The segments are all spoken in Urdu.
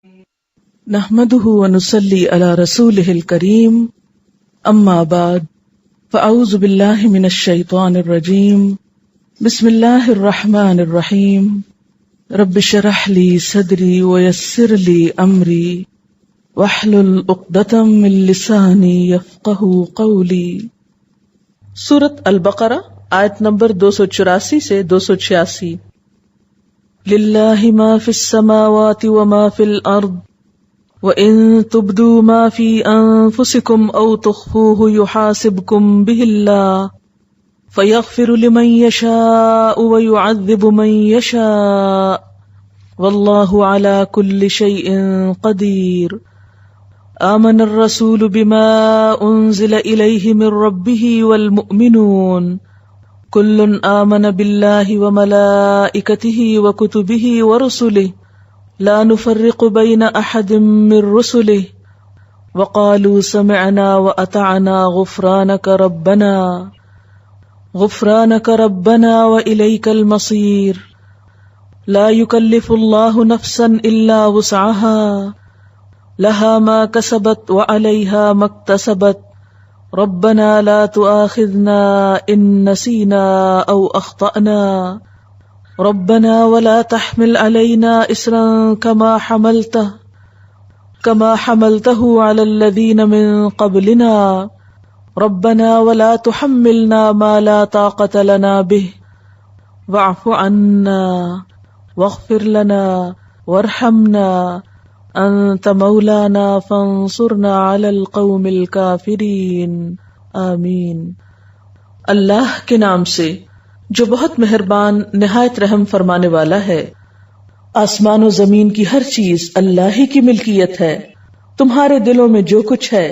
نحمده ونصلي على رسوله الكريم اما بعد فاعوذ بالله من الشيطان الرجيم بسم الله الرحمن الرحيم رب اشرح لي صدري ويسر لي امري واحلل عقدة من لساني يفقهوا قولي۔ سورۃ البقرہ آیت نمبر 284 سے 286۔ للہ ما فی السماوات وما فی الارض وَإِن تُبْدُوا مَا فِي أَنفُسِكُمْ أَوْ تُخْفُوهُ يُحَاسِبْكُم بِهِ اللَّهُ فَيَغْفِرُ لِمَن يَشَاءُ وَيُعَذِّبُ مَن يَشَاءُ وَاللَّهُ عَلَى كُلِّ شَيْءٍ قَدِيرٌ۔ آمَنَ الرَّسُولُ بِمَا أُنزِلَ إِلَيْهِ مِن رَّبِّهِ وَالْمُؤْمِنُونَ كُلٌّ آمَنَ بِاللَّهِ وَمَلَائِكَتِهِ وَكُتُبِهِ وَرُسُلِهِ لا نفرق بين أحد من رسله وقالوا سمعنا وأطعنا غفرانك ربنا وإليك المصير۔ لا يكلف الله نفسا إلا وسعها لها ما كسبت وعليها ما اكتسبت ربنا لا تؤاخذنا إن نسينا أو أخطأنا ربنا ولا تحمل علينا إصرا كما حملته على الذين من قبلنا ربنا ولا تحملنا ما لا طاقة لنا به واعف عنا واغفر لنا وارحمنا أنت مولانا فانصرنا على القوم الكافرين آمین۔ اللہ کے نام سے جو بہت مہربان نہایت رحم فرمانے والا ہے۔ آسمان و زمین کی ہر چیز اللہ ہی کی ملکیت ہے۔ تمہارے دلوں میں جو کچھ ہے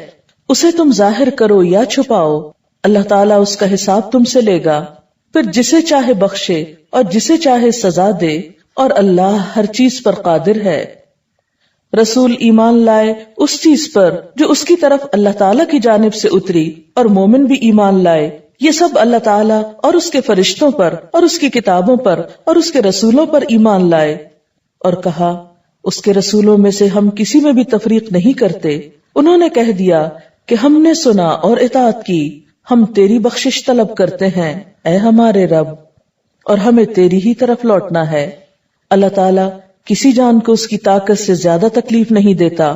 اسے تم ظاہر کرو یا چھپاؤ، اللہ تعالیٰ اس کا حساب تم سے لے گا، پھر جسے چاہے بخشے اور جسے چاہے سزا دے، اور اللہ ہر چیز پر قادر ہے۔ رسول ایمان لائے اس چیز پر جو اس کی طرف اللہ تعالیٰ کی جانب سے اتری، اور مومن بھی ایمان لائے، یہ سب اللہ تعالیٰ اور اس کے فرشتوں پر اور اس کی کتابوں پر اور اس کے رسولوں پر ایمان لائے، اور کہا اس کے رسولوں میں سے ہم کسی میں بھی تفریق نہیں کرتے۔ انہوں نے کہہ دیا کہ ہم نے سنا اور اطاعت کی، ہم تیری بخشش طلب کرتے ہیں اے ہمارے رب، اور ہمیں تیری ہی طرف لوٹنا ہے۔ اللہ تعالیٰ کسی جان کو اس کی طاقت سے زیادہ تکلیف نہیں دیتا۔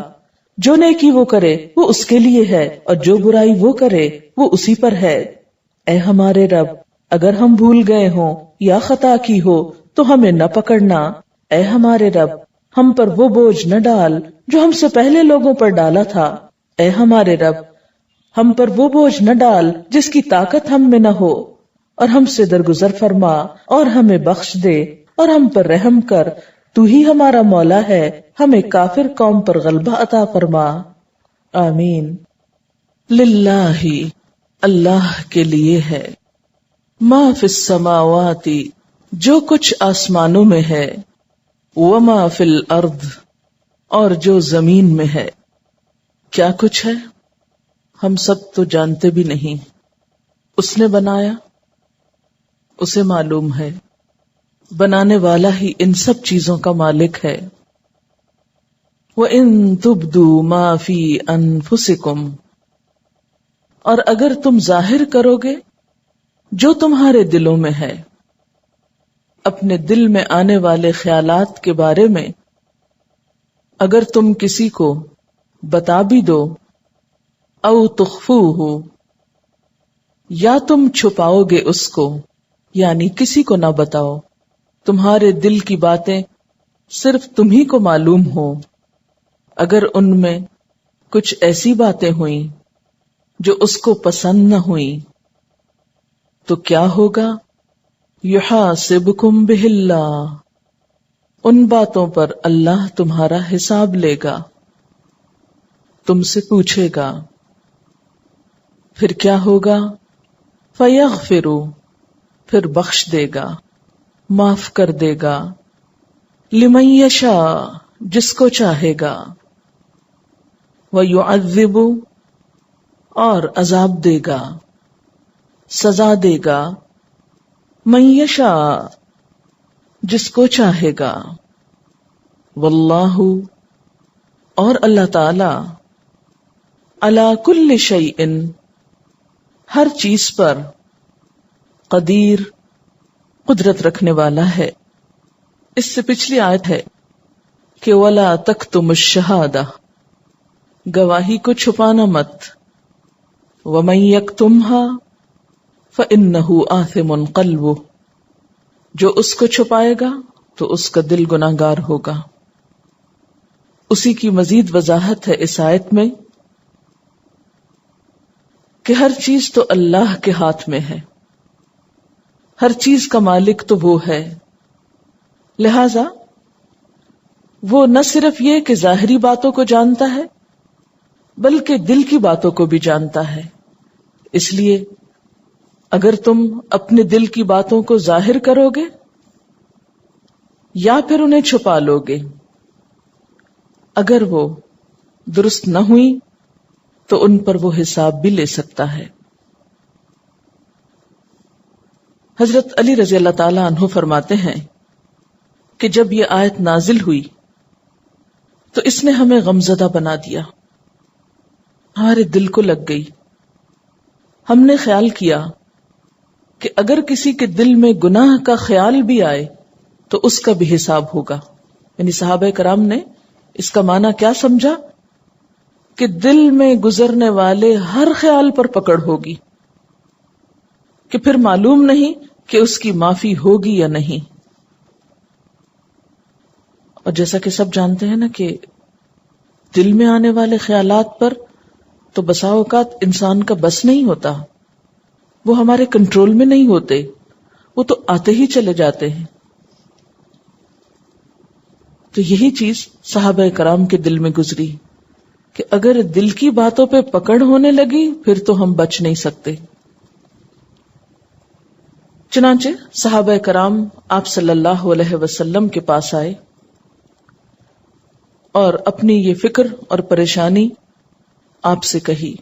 جو نیکی وہ کرے وہ اس کے لیے ہے، اور جو برائی وہ کرے وہ اسی پر ہے۔ اے ہمارے رب، اگر ہم بھول گئے ہوں یا خطا کی ہو تو ہمیں نہ پکڑنا۔ اے ہمارے رب، ہم پر وہ بوجھ نہ ڈال جو ہم سے پہلے لوگوں پر ڈالا تھا۔ اے ہمارے رب، ہم پر وہ بوجھ نہ ڈال جس کی طاقت ہم میں نہ ہو، اور ہم سے درگزر فرما اور ہمیں بخش دے اور ہم پر رحم کر، تو ہی ہمارا مولا ہے، ہمیں کافر قوم پر غلبہ عطا فرما۔ آمین۔ للہ، اللہ کے لیے ہے، ما فی السماوات، جو کچھ آسمانوں میں ہے، وما فی الارض، اور جو زمین میں ہے۔ کیا کچھ ہے ہم سب تو جانتے بھی نہیں، اس نے بنایا، اسے معلوم ہے، بنانے والا ہی ان سب چیزوں کا مالک ہے۔ وَإِن تُبْدُوا مَا فِي أَنفُسِكُمْ، اور اگر تم ظاہر کرو گے جو تمہارے دلوں میں ہے، اپنے دل میں آنے والے خیالات کے بارے میں اگر تم کسی کو بتا بھی دو، او تخفوہ، یا تم چھپاؤ گے اس کو، یعنی کسی کو نہ بتاؤ، تمہارے دل کی باتیں صرف تمہیں کو معلوم ہو۔ اگر ان میں کچھ ایسی باتیں ہوئیں جو اس کو پسند نہ ہوئیں تو کیا ہوگا؟ یحاسبکم بہ اللہ، ان باتوں پر اللہ تمہارا حساب لے گا، تم سے پوچھے گا۔ پھر کیا ہوگا؟ فیغفر، پھر بخش دے گا، معاف کر دے گا، لمن یشاء، جس کو چاہے گا، وَيُعَذِّبُ، اور عذاب دے گا، سزا دے گا، من یشاء، جس کو چاہے گا، واللہ، اور اللہ تعالی علی کل شیء ہر چیز پر قدیر قدرت رکھنے والا ہے. اس سے پچھلی آیت ہے کہ وَلَا تَكْتُمُ الشَّهَادَةَ گواہی کو چھپانا مت. وَمَن يَكْتُمْهَا فَإِنَّهُ آثِمٌ قَلْبُهُ جو اس کو چھپائے گا تو اس کا دل گناہگار ہوگا. اسی کی مزید وضاحت ہے اس آیت میں کہ ہر چیز تو اللہ کے ہاتھ میں ہے، ہر چیز کا مالک تو وہ ہے. لہذا وہ نہ صرف یہ کہ ظاہری باتوں کو جانتا ہے بلکہ دل کی باتوں کو بھی جانتا ہے. اس لیے اگر تم اپنے دل کی باتوں کو ظاہر کرو گے یا پھر انہیں چھپا لو گے، اگر وہ درست نہ ہوئی تو ان پر وہ حساب بھی لے سکتا ہے. حضرت علی رضی اللہ تعالی عنہ فرماتے ہیں کہ جب یہ آیت نازل ہوئی تو اس نے ہمیں غمزدہ بنا دیا، ہمارے دل کو لگ گئی. ہم نے خیال کیا کہ اگر کسی کے دل میں گناہ کا خیال بھی آئے تو اس کا بھی حساب ہوگا. یعنی صحابہ کرام نے اس کا معنی کیا سمجھا کہ دل میں گزرنے والے ہر خیال پر پکڑ ہوگی، کہ پھر معلوم نہیں کہ اس کی معافی ہوگی یا نہیں. اور جیسا کہ سب جانتے ہیں نا کہ دل میں آنے والے خیالات پر تو بسا اوقات انسان کا بس نہیں ہوتا، وہ ہمارے کنٹرول میں نہیں ہوتے، وہ تو آتے ہی چلے جاتے ہیں. تو یہی چیز صحابہ کرام کے دل میں گزری کہ اگر دل کی باتوں پہ پکڑ ہونے لگی پھر تو ہم بچ نہیں سکتے. چنانچہ صحابہ کرام آپ صلی اللہ علیہ وسلم کے پاس آئے اور اپنی یہ فکر اور پریشانی آپ سے کہی.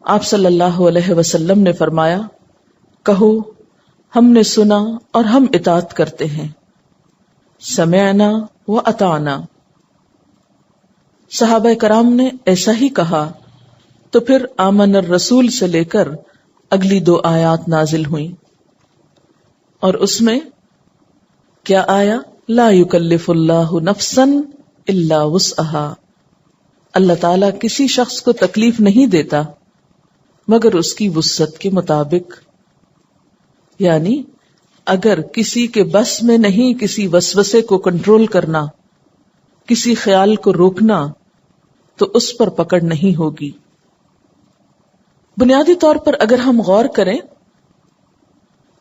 آپ صلی اللہ علیہ وسلم نے فرمایا، کہو ہم نے سنا اور ہم اطاعت کرتے ہیں، سمعنا و اطعنا. صحابہ کرام نے ایسا ہی کہا تو پھر آمن الرسول سے لے کر اگلی 2 آیات نازل ہوئیں، اور اس میں کیا آیا؟ لا یکلف اللہ نفسا الا وسعها. اللہ تعالیٰ کسی شخص کو تکلیف نہیں دیتا مگر اس کی وسعت کے مطابق. یعنی اگر کسی کے بس میں نہیں کسی وسوسے کو کنٹرول کرنا، کسی خیال کو روکنا، تو اس پر پکڑ نہیں ہوگی. بنیادی طور پر اگر ہم غور کریں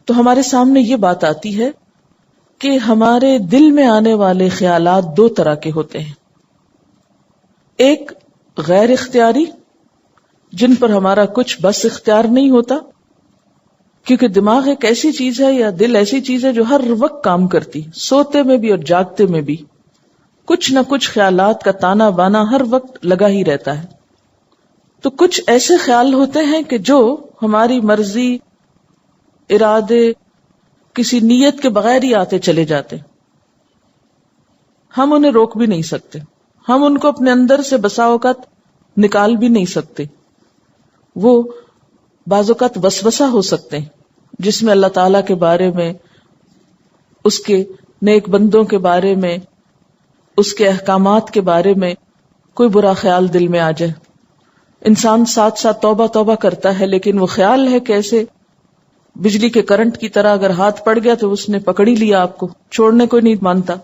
تو ہمارے سامنے یہ بات آتی ہے کہ ہمارے دل میں آنے والے خیالات 2 طرح کے ہوتے ہیں. ایک غیر اختیاری، جن پر ہمارا کچھ بس اختیار نہیں ہوتا، کیونکہ دماغ ایک ایسی چیز ہے یا دل ایسی چیز ہے جو ہر وقت کام کرتی، سوتے میں بھی اور جاگتے میں بھی کچھ نہ کچھ خیالات کا تانا بانا ہر وقت لگا ہی رہتا ہے. تو کچھ ایسے خیال ہوتے ہیں کہ جو ہماری مرضی، ارادے، کسی نیت کے بغیر ہی آتے چلے جاتے، ہم انہیں روک بھی نہیں سکتے، ہم ان کو اپنے اندر سے بسا اوقات نکال بھی نہیں سکتے. وہ بعض اوقات وسوسہ ہو سکتے ہیں جس میں اللہ تعالیٰ کے بارے میں، اس کے نیک بندوں کے بارے میں، اس کے احکامات کے بارے میں کوئی برا خیال دل میں آ جائے. انسان ساتھ ساتھ توبہ توبہ کرتا ہے، لیکن وہ خیال ہے کہ ایسے بجلی کے کرنٹ کی طرح اگر ہاتھ پڑ گیا تو اس نے پکڑ ہی لیا، آپ کو چھوڑنے کو نہیں مانتا.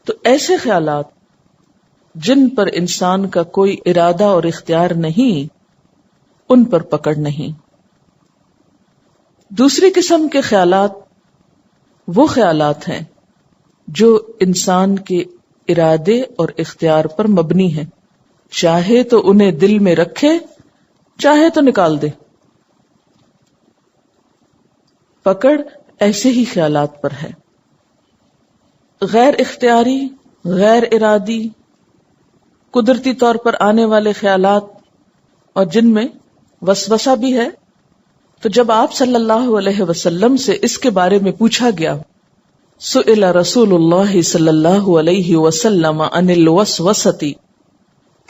تو ایسے خیالات جن پر انسان کا کوئی ارادہ اور اختیار نہیں، ان پر پکڑ نہیں. دوسری قسم کے خیالات وہ خیالات ہیں جو انسان کے ارادے اور اختیار پر مبنی ہیں، چاہے تو انہیں دل میں رکھے، چاہے تو نکال دے. پکڑ ایسے ہی خیالات پر ہے. غیر اختیاری، غیر ارادی، قدرتی طور پر آنے والے خیالات اور جن میں وسوسہ بھی ہے. تو جب آپ صلی اللہ علیہ وسلم سے اس کے بارے میں پوچھا گیا سئل رسول اللہ صلی اللہ علیہ وسلم عن الوسوسۃ،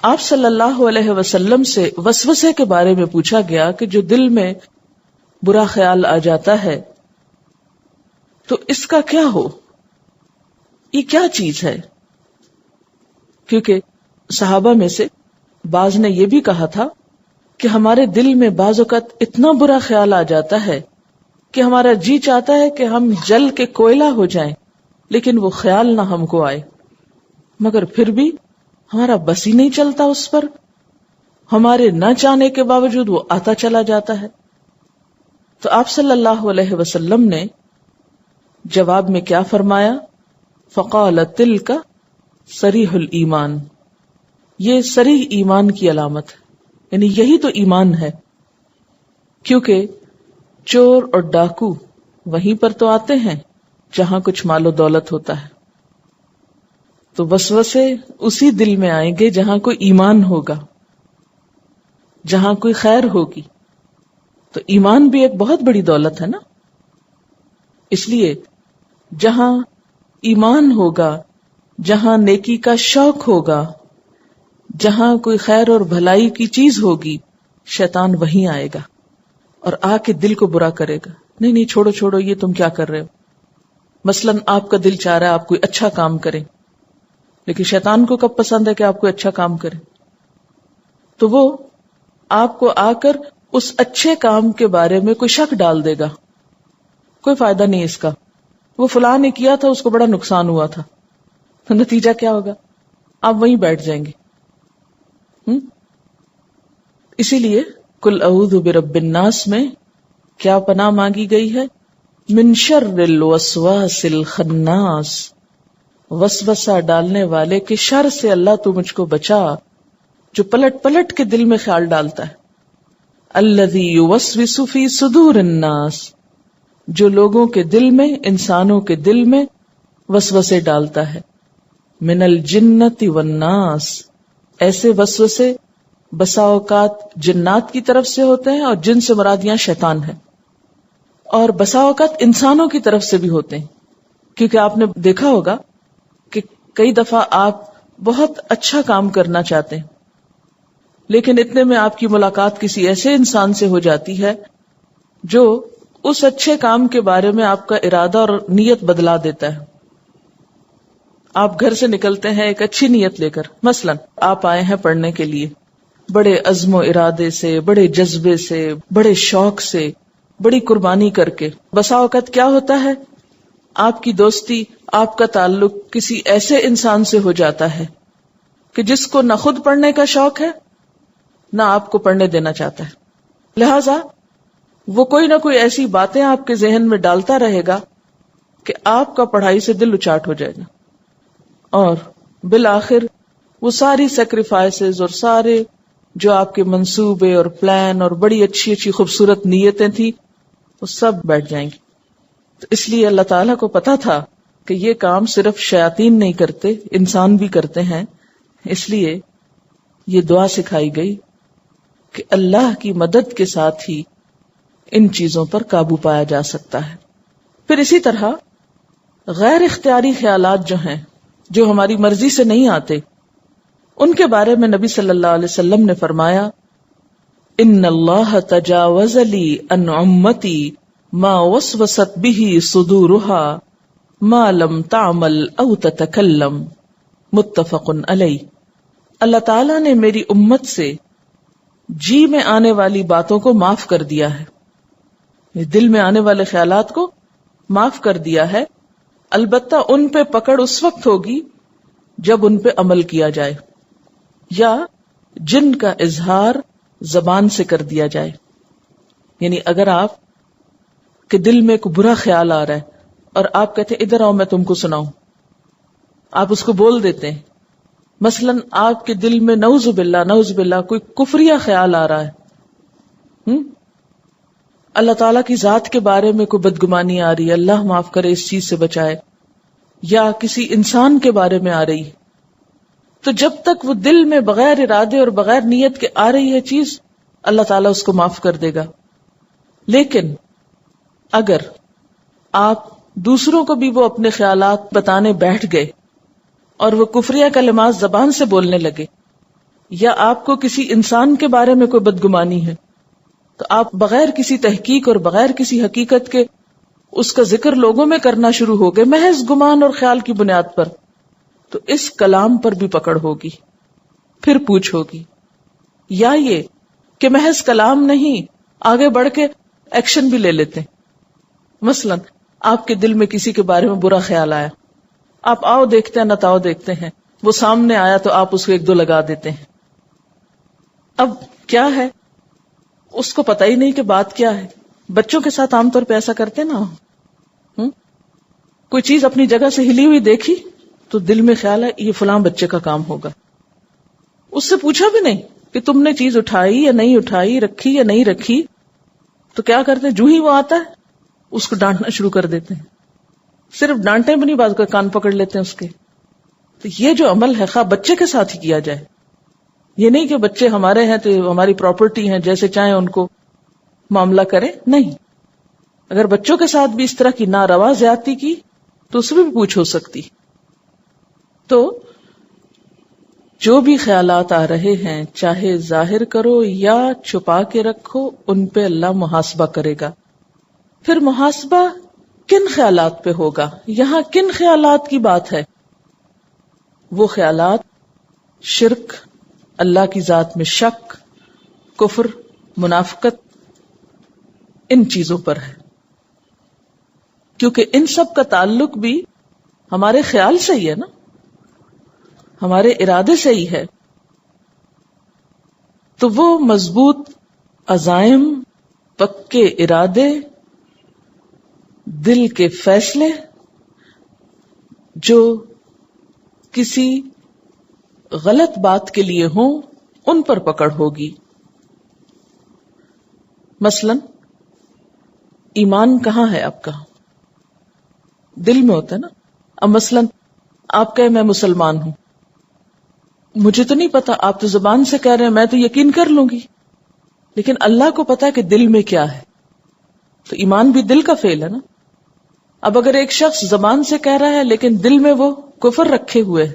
آپ صلی اللہ علیہ وسلم سے وسوسے کے بارے میں پوچھا گیا کہ جو دل میں برا خیال آ جاتا ہے تو اس کا کیا ہو، یہ کیا چیز ہے؟ کیونکہ صحابہ میں سے بعض نے یہ بھی کہا تھا کہ ہمارے دل میں بعض اوقات اتنا برا خیال آ جاتا ہے کہ ہمارا جی چاہتا ہے کہ ہم جل کے کوئلہ ہو جائیں، لیکن وہ خیال نہ ہم کو آئے، مگر پھر بھی ہمارا بس ہی نہیں چلتا اس پر، ہمارے نہ چاہنے کے باوجود وہ آتا چلا جاتا ہے۔ تو آپ صلی اللہ علیہ وسلم نے جواب میں کیا فرمایا؟ فقال تلک صریح الایمان، یہ صریح ایمان کی علامت ہے، یعنی یہی تو ایمان ہے، کیونکہ چور اور ڈاکو وہیں پر تو آتے ہیں جہاں کچھ مال و دولت ہوتا ہے، تو وسوسے اسی دل میں آئیں گے جہاں کوئی ایمان ہوگا، جہاں کوئی خیر ہوگی۔ تو ایمان بھی ایک بہت بڑی دولت ہے نا، اس لیے جہاں ایمان ہوگا، جہاں نیکی کا شوق ہوگا، جہاں کوئی خیر اور بھلائی کی چیز ہوگی، شیطان وہیں آئے گا اور آ کے دل کو برا کرے گا، نہیں نہیں چھوڑو چھوڑو، یہ تم کیا کر رہے ہو۔ مثلاً آپ کا دل چاہ رہا ہے آپ کوئی اچھا کام کریں، لیکن شیطان کو کب پسند ہے کہ آپ کوئی اچھا کام کریں؟ تو وہ آپ کو آ کر اس اچھے کام کے بارے میں کوئی شک ڈال دے گا، کوئی فائدہ نہیں اس کا، وہ فلاں نے کیا تھا اس کو بڑا نقصان ہوا تھا، تو نتیجہ کیا ہوگا؟ آپ وہیں بیٹھ جائیں گے۔ اسی لیے قل اعوذ برب الناس میں کیا پناہ مانگی گئی ہے؟ من شر الوسواس الخناس، وسوسہ ڈالنے والے کے شر سے اللہ تو مجھ کو بچا، جو پلٹ پلٹ کے دل میں خیال ڈالتا ہے۔ الذی یوسوس فی صدور الناس، جو لوگوں کے دل میں، انسانوں کے دل میں وسوسے ڈالتا ہے۔ من الجنۃ والناس، ایسے وسوسے بسا اوقات جنات کی طرف سے ہوتے ہیں، اور جن سے مراد یہاں شیطان ہے، اور بسا اوقات انسانوں کی طرف سے بھی ہوتے ہیں، کیونکہ آپ نے دیکھا ہوگا کہ کئی دفعہ آپ بہت اچھا کام کرنا چاہتے ہیں، لیکن اتنے میں آپ کی ملاقات کسی ایسے انسان سے ہو جاتی ہے جو اس اچھے کام کے بارے میں آپ کا ارادہ اور نیت بدلا دیتا ہے۔ آپ گھر سے نکلتے ہیں ایک اچھی نیت لے کر، مثلا آپ آئے ہیں پڑھنے کے لیے، بڑے عزم و ارادے سے، بڑے جذبے سے، بڑے شوق سے، بڑی قربانی کر کے، بسا اوقات کیا ہوتا ہے آپ کی دوستی، آپ کا تعلق کسی ایسے انسان سے ہو جاتا ہے کہ جس کو نہ خود پڑھنے کا شوق ہے نہ آپ کو پڑھنے دینا چاہتا ہے، لہذا وہ کوئی نہ کوئی ایسی باتیں آپ کے ذہن میں ڈالتا رہے گا کہ آپ کا پڑھائی سے دل اچاٹ ہو جائے گا، اور بالآخر وہ ساری سیکریفائسز اور سارے جو آپ کے منصوبے اور پلان اور بڑی اچھی اچھی خوبصورت نیتیں تھیں وہ سب بیٹھ جائیں گی۔ تو اس لیے اللہ تعالیٰ کو پتا تھا کہ یہ کام صرف شیاطین نہیں کرتے، انسان بھی کرتے ہیں، اس لیے یہ دعا سکھائی گئی کہ اللہ کی مدد کے ساتھ ہی ان چیزوں پر قابو پایا جا سکتا ہے۔ پھر اسی طرح غیر اختیاری خیالات جو ہیں، جو ہماری مرضی سے نہیں آتے، ان کے بارے میں نبی صلی اللہ علیہ وسلم نے فرمایا، ان اللہ تجاوز لی عن امتی ما وسوست به صدورها ما لم تعمل او تتکلم، متفق علیہ۔ اللہ تعالیٰ نے میری امت سے جی میں آنے والی باتوں کو معاف کر دیا ہے، دل میں آنے والے خیالات کو معاف کر دیا ہے، البتہ ان پہ پکڑ اس وقت ہوگی جب ان پہ عمل کیا جائے، یا جن کا اظہار زبان سے کر دیا جائے۔ یعنی اگر آپ کے دل میں کوئی برا خیال آ رہا ہے اور آپ کہتے ہیں ادھر آؤ میں تم کو سناؤں، آپ اس کو بول دیتے ہیں، مثلا آپ کے دل میں نعوذ باللہ کوئی کفریہ خیال آ رہا ہے، اللہ تعالیٰ کی ذات کے بارے میں کوئی بدگمانی آ رہی ہے، اللہ معاف کرے اس چیز سے بچائے، یا کسی انسان کے بارے میں آ رہی ہے، تو جب تک وہ دل میں بغیر ارادے اور بغیر نیت کے آ رہی ہے چیز، اللہ تعالیٰ اس کو معاف کر دے گا۔ لیکن اگر آپ دوسروں کو بھی وہ اپنے خیالات بتانے بیٹھ گئے اور وہ کفریہ کلمات زبان سے بولنے لگے، یا آپ کو کسی انسان کے بارے میں کوئی بدگمانی ہے تو آپ بغیر کسی تحقیق اور بغیر کسی حقیقت کے اس کا ذکر لوگوں میں کرنا شروع ہو گئے محض گمان اور خیال کی بنیاد پر، تو اس کلام پر بھی پکڑ ہوگی، پھر پوچھ ہوگی۔ یا یہ کہ محض کلام نہیں، آگے بڑھ کے ایکشن بھی لے لیتے ہیں۔ مثلا آپ کے دل میں کسی کے بارے میں برا خیال آیا، آپ آؤ دیکھتے ہیں نہ تاؤ دیکھتے ہیں، وہ سامنے آیا تو آپ اس کو ایک دو لگا دیتے ہیں۔ اب کیا ہے، اس کو پتہ ہی نہیں کہ بات کیا ہے۔ بچوں کے ساتھ عام طور پہ ایسا کرتے نا، کوئی چیز اپنی جگہ سے ہلی ہوئی دیکھی تو دل میں خیال ہے یہ فلاں بچے کا کام ہوگا، اس سے پوچھا بھی نہیں کہ تم نے چیز اٹھائی یا نہیں اٹھائی، رکھی یا نہیں رکھی، تو کیا کرتے ہیں، جو ہی وہ آتا ہے اس کو ڈانٹنا شروع کر دیتے ہیں۔ صرف ڈانٹے بھی نہیں، بعض کا کان پکڑ لیتے ہیں اس کے۔ تو یہ جو عمل ہے خواہ بچے کے ساتھ ہی کیا جائے، یہ نہیں کہ بچے ہمارے ہیں تو ہماری پراپرٹی ہیں، جیسے چاہیں ان کو معاملہ کریں، نہیں۔ اگر بچوں کے ساتھ بھی اس طرح کی ناروا زیادتی کی تو اس میں بھی پوچھ ہو سکتی۔ تو جو بھی خیالات آ رہے ہیں، چاہے ظاہر کرو یا چھپا کے رکھو، ان پہ اللہ محاسبہ کرے گا۔ پھر محاسبہ کن خیالات پہ ہوگا؟ یہاں کن خیالات کی بات ہے؟ وہ خیالات شرک، اللہ کی ذات میں شک، کفر، منافقت، ان چیزوں پر ہے، کیونکہ ان سب کا تعلق بھی ہمارے خیال سے ہی ہے نا، ہمارے ارادے سے ہی ہے۔ تو وہ مضبوط عزائم، پکے ارادے، دل کے فیصلے جو کسی غلط بات کے لیے ہوں، ان پر پکڑ ہوگی۔ مثلا ایمان کہاں ہے آپ کا؟ دل میں ہوتا ہے نا۔ اب مثلا آپ کہے میں مسلمان ہوں، مجھے تو نہیں پتا، آپ تو زبان سے کہہ رہے ہیں، میں تو یقین کر لوں گی، لیکن اللہ کو پتا کہ دل میں کیا ہے۔ تو ایمان بھی دل کا فعل ہے نا۔ اب اگر ایک شخص زبان سے کہہ رہا ہے لیکن دل میں وہ کفر رکھے ہوئے ہے،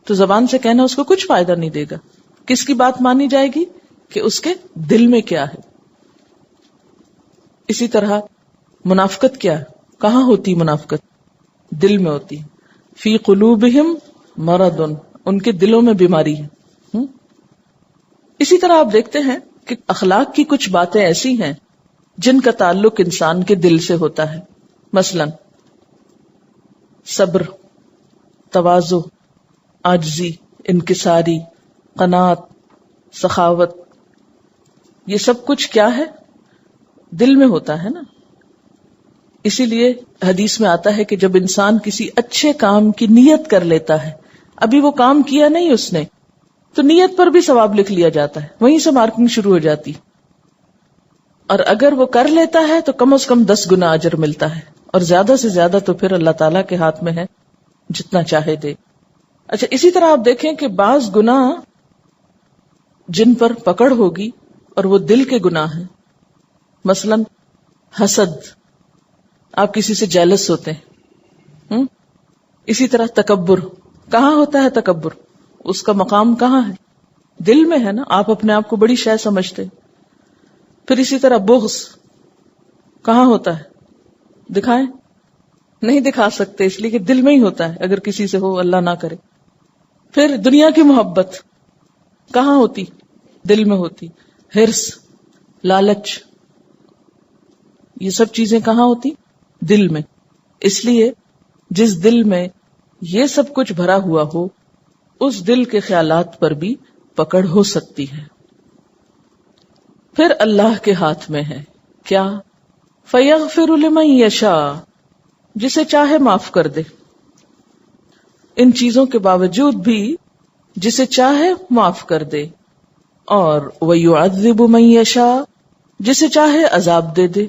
تو زبان سے کہنا اس کو کچھ فائدہ نہیں دے گا۔ کس کی بات مانی جائے گی؟ کہ اس کے دل میں کیا ہے۔ اسی طرح منافقت کیا ہے؟ کہاں ہوتی منافقت؟ دل میں ہوتی۔ فی قلوبہم مرض، ان کے دلوں میں بیماری ہے۔ اسی طرح آپ دیکھتے ہیں کہ اخلاق کی کچھ باتیں ایسی ہیں جن کا تعلق انسان کے دل سے ہوتا ہے۔ مثلا صبر، تواضع، عاجزی، انکساری، قناعت، سخاوت، یہ سب کچھ کیا ہے؟ دل میں ہوتا ہے نا۔ اسی لیے حدیث میں آتا ہے کہ جب انسان کسی اچھے کام کی نیت کر لیتا ہے، ابھی وہ کام کیا نہیں اس نے، تو نیت پر بھی ثواب لکھ لیا جاتا ہے، وہیں سے مارکنگ شروع ہو جاتی۔ اور اگر وہ کر لیتا ہے تو کم از کم 10 گنا اجر ملتا ہے، اور زیادہ سے زیادہ تو پھر اللہ تعالیٰ کے ہاتھ میں ہے، جتنا چاہے دے۔ اچھا، اسی طرح آپ دیکھیں کہ بعض گناہ جن پر پکڑ ہوگی اور وہ دل کے گناہ ہیں، مثلا حسد، آپ کسی سے جیلس ہوتے ہیں۔ اسی طرح تکبر، کہاں ہوتا ہے تکبر؟ اس کا مقام کہاں ہے؟ دل میں ہے نا، آپ اپنے آپ کو بڑی شے سمجھتے۔ پھر اسی طرح بغض کہاں ہوتا ہے؟ دکھائیں؟ نہیں دکھا سکتے، اس لیے کہ دل میں ہی ہوتا ہے، اگر کسی سے ہو، اللہ نہ کرے۔ پھر دنیا کی محبت کہاں ہوتی؟ دل میں ہوتی۔ حرص، لالچ، یہ سب چیزیں کہاں ہوتی؟ دل میں۔ اس لیے جس دل میں یہ سب کچھ بھرا ہوا ہو، اس دل کے خیالات پر بھی پکڑ ہو سکتی ہے۔ پھر اللہ کے ہاتھ میں ہے کیا؟ فَيَغْفِرُ لِمَن يَشَاءُ، جسے چاہے معاف کر دے۔ ان چیزوں کے باوجود بھی جسے چاہے معاف کر دے، اور وَيُعَذِّبُ مَن يَشَاءُ، جسے چاہے عذاب دے دے۔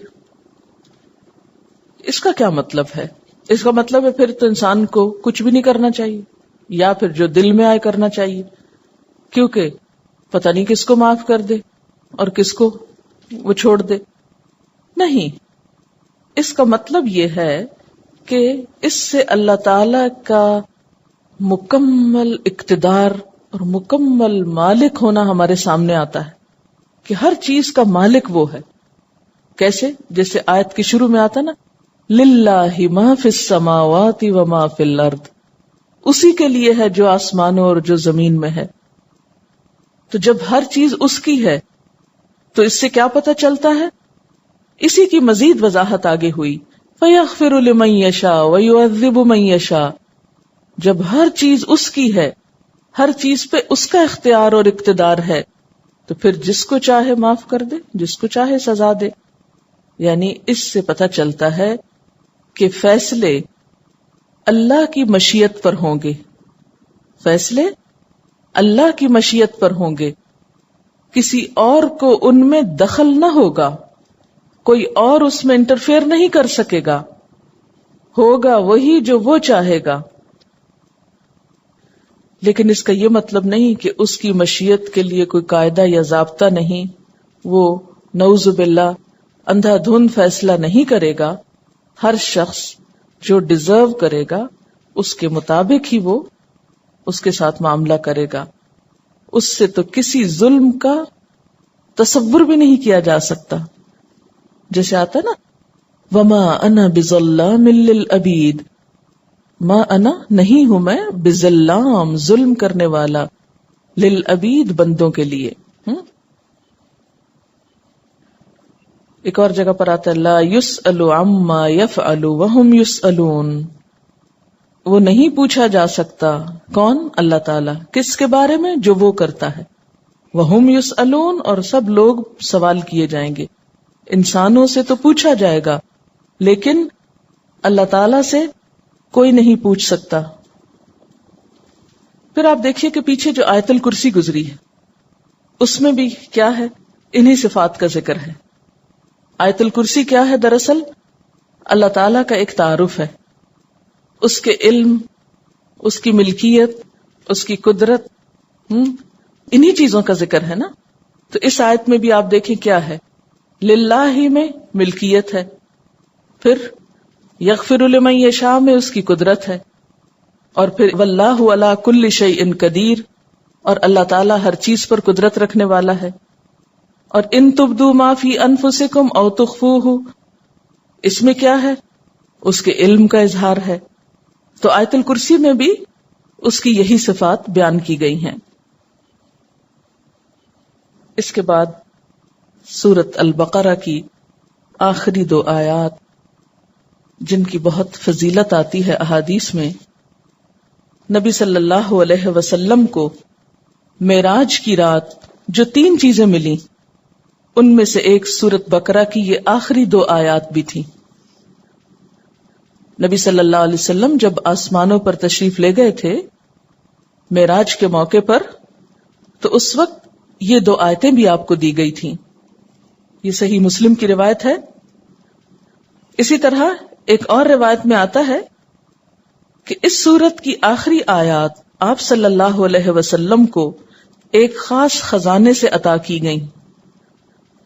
اس کا کیا مطلب ہے؟ اس کا مطلب ہے پھر تو انسان کو کچھ بھی نہیں کرنا چاہیے، یا پھر جو دل میں آئے کرنا چاہیے، کیونکہ پتہ نہیں کس کو معاف کر دے اور کس کو وہ چھوڑ دے۔ نہیں، اس کا مطلب یہ ہے کہ اس سے اللہ تعالی کا مکمل اقتدار اور مکمل مالک ہونا ہمارے سامنے آتا ہے کہ ہر چیز کا مالک وہ ہے. کیسے؟ جیسے آیت کی شروع میں آتا نا للہ ما فی السماوات و ما فی الارض، اسی کے لیے ہے جو آسمانوں اور جو زمین میں ہے. تو جب ہر چیز اس کی ہے تو اس سے کیا پتہ چلتا ہے؟ اسی کی مزید وضاحت آگے ہوئی فَيَغْفِرُ لِمَن يَشَاءُ وَيُعَذِّبُ مَن يَشَاءُ. جب ہر چیز اس کی ہے، ہر چیز پہ اس کا اختیار اور اقتدار ہے، تو پھر جس کو چاہے معاف کر دے، جس کو چاہے سزا دے. یعنی اس سے پتہ چلتا ہے کہ فیصلے اللہ کی مشیت پر ہوں گے، فیصلے اللہ کی مشیت پر ہوں گے، کسی اور کو ان میں دخل نہ ہوگا، کوئی اور اس میں انٹرفیئر نہیں کر سکے گا، ہوگا وہی جو وہ چاہے گا. لیکن اس کا یہ مطلب نہیں کہ اس کی مشیت کے لیے کوئی قاعدہ یا ضابطہ نہیں، وہ نعوذ باللہ اندھا دھند فیصلہ نہیں کرے گا. ہر شخص جو ڈیزرو کرے گا اس کے مطابق ہی وہ اس کے ساتھ معاملہ کرے گا. اس سے تو کسی ظلم کا تصور بھی نہیں کیا جا سکتا. جیسے آتا نا وما انا بظلام للعبید، ما انا نہیں ہوں میں بظلام ظلم کرنے والا، للعبید بندوں کے لیے. ایک اور جگہ پر آتا ہے لا یسأل عما یفعل وہم یسألون، وہ نہیں پوچھا جا سکتا. کون؟ اللہ تعالی. کس کے بارے میں؟ جو وہ کرتا ہے. وہم یسألون، اور سب لوگ سوال کیے جائیں گے. انسانوں سے تو پوچھا جائے گا لیکن اللہ تعالی سے کوئی نہیں پوچھ سکتا. پھر آپ دیکھیے کہ پیچھے جو آیت الکرسی گزری ہے اس میں بھی کیا ہے؟ انہی صفات کا ذکر ہے. آیت الکرسی کیا ہے؟ دراصل اللہ تعالی کا ایک تعارف ہے، اس کے علم، اس کی ملکیت، اس کی قدرت، انہی چیزوں کا ذکر ہے نا. تو اس آیت میں بھی آپ دیکھیں کیا ہے، للہ ہی میں ملکیت ہے، پھر یغفر لمن یشاء میں اس کی قدرت ہے، اور پھر واللہ علی کل شیء قدیر، اور اللہ تعالیٰ ہر چیز پر قدرت رکھنے والا ہے. اور ان تبدوا ما فی انفسکم او تخفوہ، اس میں کیا ہے؟ اس کے علم کا اظہار ہے. تو آیت الکرسی میں بھی اس کی یہی صفات بیان کی گئی ہیں. اس کے بعد سورۃ البقرہ کی آخری 2 آیات جن کی بہت فضیلت آتی ہے احادیث میں. نبی صلی اللہ علیہ وسلم کو معراج کی رات جو 3 چیزیں ملی ان میں سے ایک سورۃ بقرہ کی یہ آخری 2 آیات بھی تھی. نبی صلی اللہ علیہ وسلم جب آسمانوں پر تشریف لے گئے تھے معراج کے موقع پر، تو اس وقت یہ 2 آیتیں بھی آپ کو دی گئی تھیں. یہ صحیح مسلم کی روایت ہے. اسی طرح ایک اور روایت میں آتا ہے کہ اس سورت کی آخری آیات آپ صلی اللہ علیہ وسلم کو ایک خاص خزانے سے عطا کی گئیں.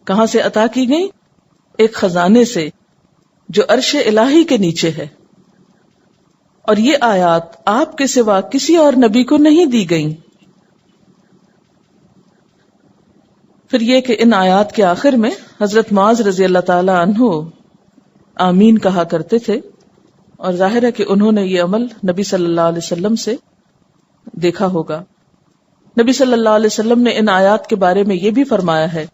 کہاں سے عطا کی گئیں؟ ایک خزانے سے جو عرش الہی کے نیچے ہے. اور یہ آیات آپ کے سوا کسی اور نبی کو نہیں دی گئیں. پھر یہ کہ ان آیات کے آخر میں حضرت معاذ رضی اللہ تعالی عنہ آمین کہا کرتے تھے، اور ظاہر ہے کہ انہوں نے یہ عمل نبی صلی اللہ علیہ وسلم سے دیکھا ہوگا. نبی صلی اللہ علیہ وسلم نے ان آیات کے بارے میں یہ بھی فرمایا ہے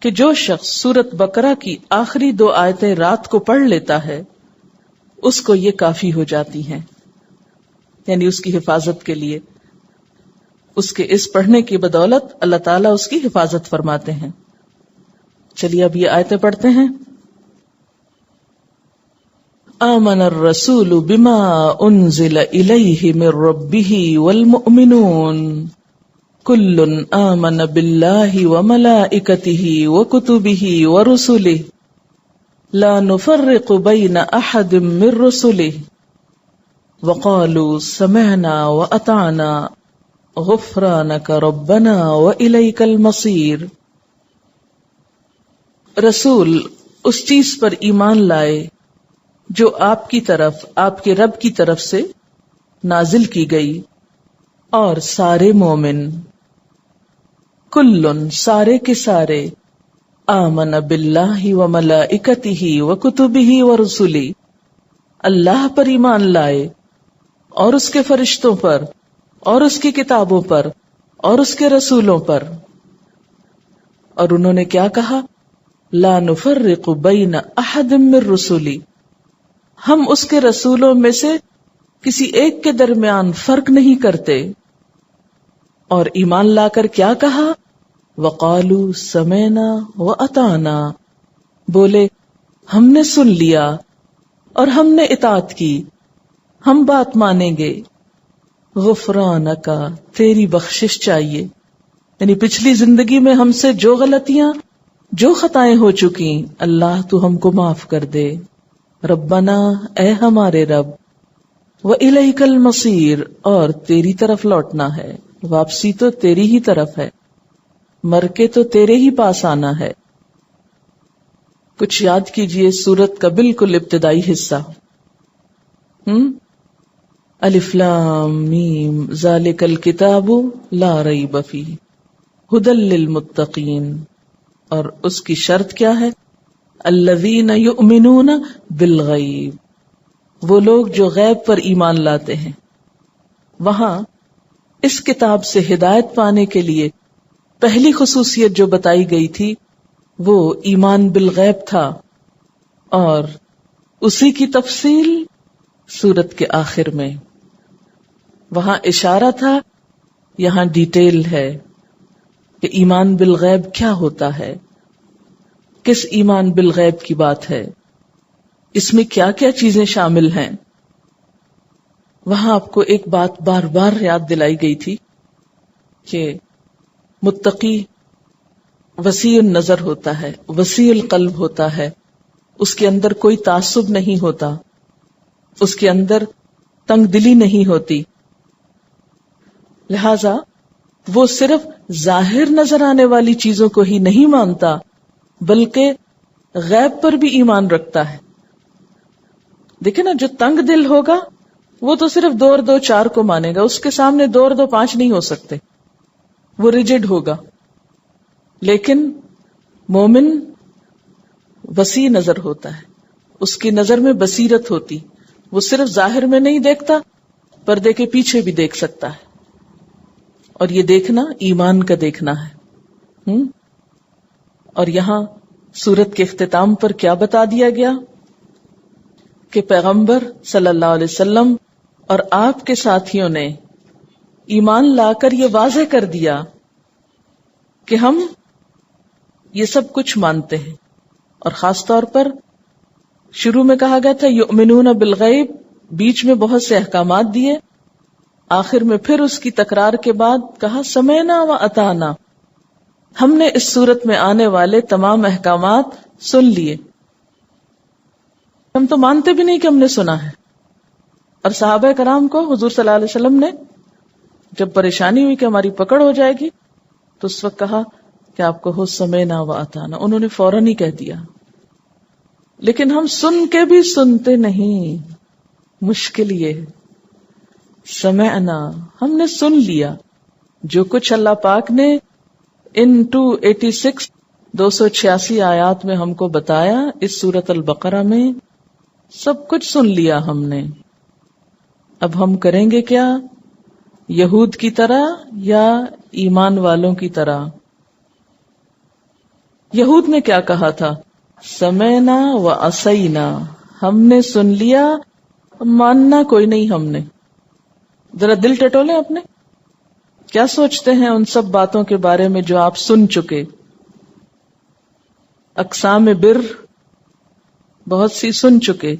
کہ جو شخص سورۃ بقرہ کی آخری 2 آیتیں رات کو پڑھ لیتا ہے اس کو یہ کافی ہو جاتی ہیں، یعنی اس کی حفاظت کے لیے. اس کے اس پڑھنے کی بدولت اللہ تعالیٰ اس کی حفاظت فرماتے ہیں. چلیے اب یہ آیتیں پڑھتے ہیں. آمن الرسول بما انزل الیہ من ربہ والمؤمنون کل آمن باللہ وملائکتہ وکتبہ ورسلہ لا نفرق بین احد من رسلہ وقالوا سمعنا واطعنا غفرانک ربنا والیک المصیر. رسول اس چیز پر ایمان لائے جو آپ کی طرف آپ کے رب کی طرف سے نازل کی گئی، اور سارے مومن، کلن سارے کے سارے، آمن باللہ و ملائکتہ و کتبہ و رسلہ، اللہ پر ایمان لائے اور اس کے فرشتوں پر اور اس کی کتابوں پر اور اس کے رسولوں پر، اور انہوں نے کیا کہا؟ لا نفرق بین احد من رسلی، ہم اس کے رسولوں میں سے کسی ایک کے درمیان فرق نہیں کرتے، اور ایمان لا کر کیا کہا؟ وقالوا سمعنا واطعنا، بولے ہم نے سن لیا اور ہم نے اطاعت کی، ہم بات مانیں گے، غفرانک، تیری بخشش چاہیے، یعنی پچھلی زندگی میں ہم سے جو غلطیاں جو خطائیں ہو چکی، اللہ تو ہم کو معاف کر دے، ربنا اے ہمارے رب، وإلیک المصیر، اور تیری طرف لوٹنا ہے، واپسی تو تیری ہی طرف ہے، مر کے تو تیرے ہی پاس آنا ہے۔ کچھ یاد کیجئے سورت کا بالکل ابتدائی حصہ، الف لام میم ذالک الکتاب لا ریب فیہ ھدی للمتقین، اور اس کی شرط کیا ہے؟ الذین یؤمنون بالغیب، وہ لوگ جو غیب پر ایمان لاتے ہیں۔ وہاں اس کتاب سے ہدایت پانے کے لیے پہلی خصوصیت جو بتائی گئی تھی وہ ایمان بالغیب تھا، اور اسی کی تفصیل سورت کے آخر میں، وہاں اشارہ تھا، یہاں ڈیٹیل ہے کہ ایمان بالغیب کیا ہوتا ہے، کس ایمان بالغیب کی بات ہے، اس میں کیا کیا چیزیں شامل ہیں۔ وہاں آپ کو ایک بات بار بار یاد دلائی گئی تھی کہ متقی وسیع النظر ہوتا ہے، وسیع القلب ہوتا ہے، اس کے اندر کوئی تعصب نہیں ہوتا، اس کے اندر تنگ دلی نہیں ہوتی، لہذا وہ صرف ظاہر نظر آنے والی چیزوں کو ہی نہیں مانتا بلکہ غیب پر بھی ایمان رکھتا ہے۔ دیکھیں نا، جو تنگ دل ہوگا وہ تو صرف 2 اور 2 4 کو مانے گا، اس کے سامنے 2 اور 2 5 نہیں ہو سکتے، وہ ریجڈ ہوگا۔ لیکن مومن وسیع نظر ہوتا ہے، اس کی نظر میں بصیرت ہوتی، وہ صرف ظاہر میں نہیں دیکھتا، پردے کے پیچھے بھی دیکھ سکتا ہے، اور یہ دیکھنا ایمان کا دیکھنا ہے۔ اور یہاں سورت کے اختتام پر کیا بتا دیا گیا کہ پیغمبر صلی اللہ علیہ وسلم اور آپ کے ساتھیوں نے ایمان لا کر یہ واضح کر دیا کہ ہم یہ سب کچھ مانتے ہیں، اور خاص طور پر شروع میں کہا گیا تھا یؤمنون بالغیب، بیچ میں بہت سے احکامات دیے، آخر میں پھر اس کی تکرار کے بعد کہا سمعنا و اطعنا، ہم نے اس صورت میں آنے والے تمام احکامات سن لیے، ہم تو مانتے بھی نہیں کہ ہم نے سنا ہے۔ اور صحابہ کرام کو حضور صلی اللہ علیہ وسلم نے جب پریشانی ہوئی کہ ہماری پکڑ ہو جائے گی تو اس وقت کہا کہ آپ کو ہو سمعنا و اطعنا، انہوں نے فوراً ہی کہہ دیا۔ لیکن ہم سن کے بھی سنتے نہیں، مشکل یہ ہے، سمعنا، ہم نے سن لیا، جو کچھ اللہ پاک نے ان 286 آیات میں ہم کو بتایا اس سورۃ البقرہ میں، سب کچھ سن لیا ہم نے۔ اب ہم کریں گے کیا؟ یہود کی طرح یا ایمان والوں کی طرح؟ یہود نے کیا کہا تھا؟ سمعنا و عصینا، ہم نے سن لیا، ماننا کوئی نہیں ہم نے۔ ذرا دل ٹٹولیں اپنے، کیا سوچتے ہیں ان سب باتوں کے بارے میں جو آپ سن چکے؟ اقسام بر بہت سی سن چکے،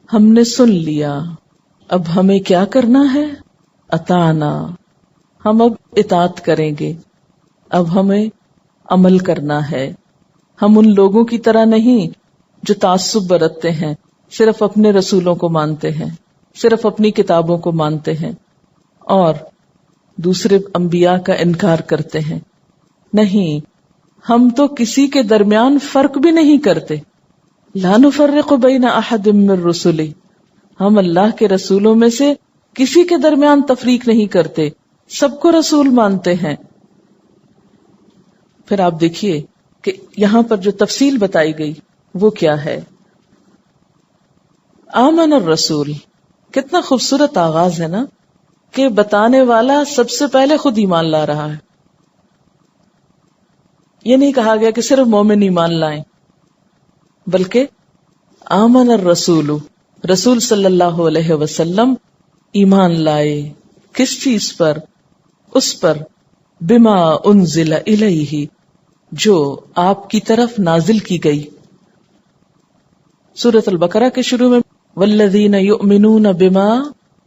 ہم نے سن لیا، اب ہمیں کیا کرنا ہے؟ اطعنا، ہم اب اطاعت کریں گے، اب ہمیں عمل کرنا ہے۔ ہم ان لوگوں کی طرح نہیں جو تعصب برتتے ہیں، صرف اپنے رسولوں کو مانتے ہیں، صرف اپنی کتابوں کو مانتے ہیں اور دوسرے انبیاء کا انکار کرتے ہیں۔ نہیں، ہم تو کسی کے درمیان فرق بھی نہیں کرتے. لا نفرق بین احد من رسلہ، ہم اللہ کے رسولوں میں سے کسی کے درمیان تفریق نہیں کرتے، سب کو رسول مانتے ہیں. پھر آپ دیکھیے کہ یہاں پر جو تفصیل بتائی گئی وہ کیا ہے. آمن الرسول، کتنا خوبصورت آغاز ہے نا، کہ بتانے والا سب سے پہلے خود ایمان لا رہا ہے. یہ نہیں کہا گیا کہ صرف مومن ایمان لائیں، بلکہ آمن الرسول، رسول صلی اللہ علیہ وسلم ایمان لائے. کس چیز پر؟ اس پر بما انزل الیہ، جو آپ کی طرف نازل کی گئی. سورۃ البقرہ کے شروع میں والذین یؤمنون بما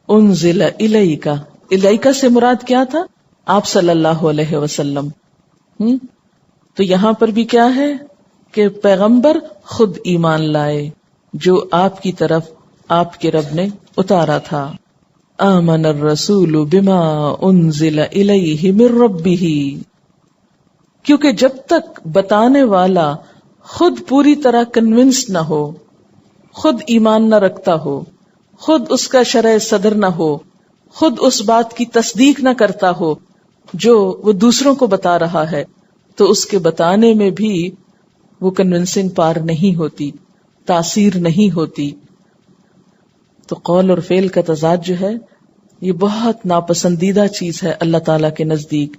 انزل الیک، الیک سے مراد کیا تھا؟ آپ صلی اللہ علیہ وسلم. تو یہاں پر بھی کیا ہے کہ پیغمبر خود ایمان لائے جو آپ کی طرف آپ کے رب نے اتارا تھا. آمن الرسول بما انزل الیہ من ربہ، کیونکہ جب تک بتانے والا خود پوری طرح کنونس نہ ہو، خود ایمان نہ رکھتا ہو، خود اس کا شرع صدر نہ ہو، خود اس بات کی تصدیق نہ کرتا ہو جو وہ دوسروں کو بتا رہا ہے، تو اس کے بتانے میں بھی وہ کنونسنگ پار نہیں ہوتی، تاثیر نہیں ہوتی. تو قول اور فعل کا تضاد جو ہے یہ بہت ناپسندیدہ چیز ہے اللہ تعالیٰ کے نزدیک،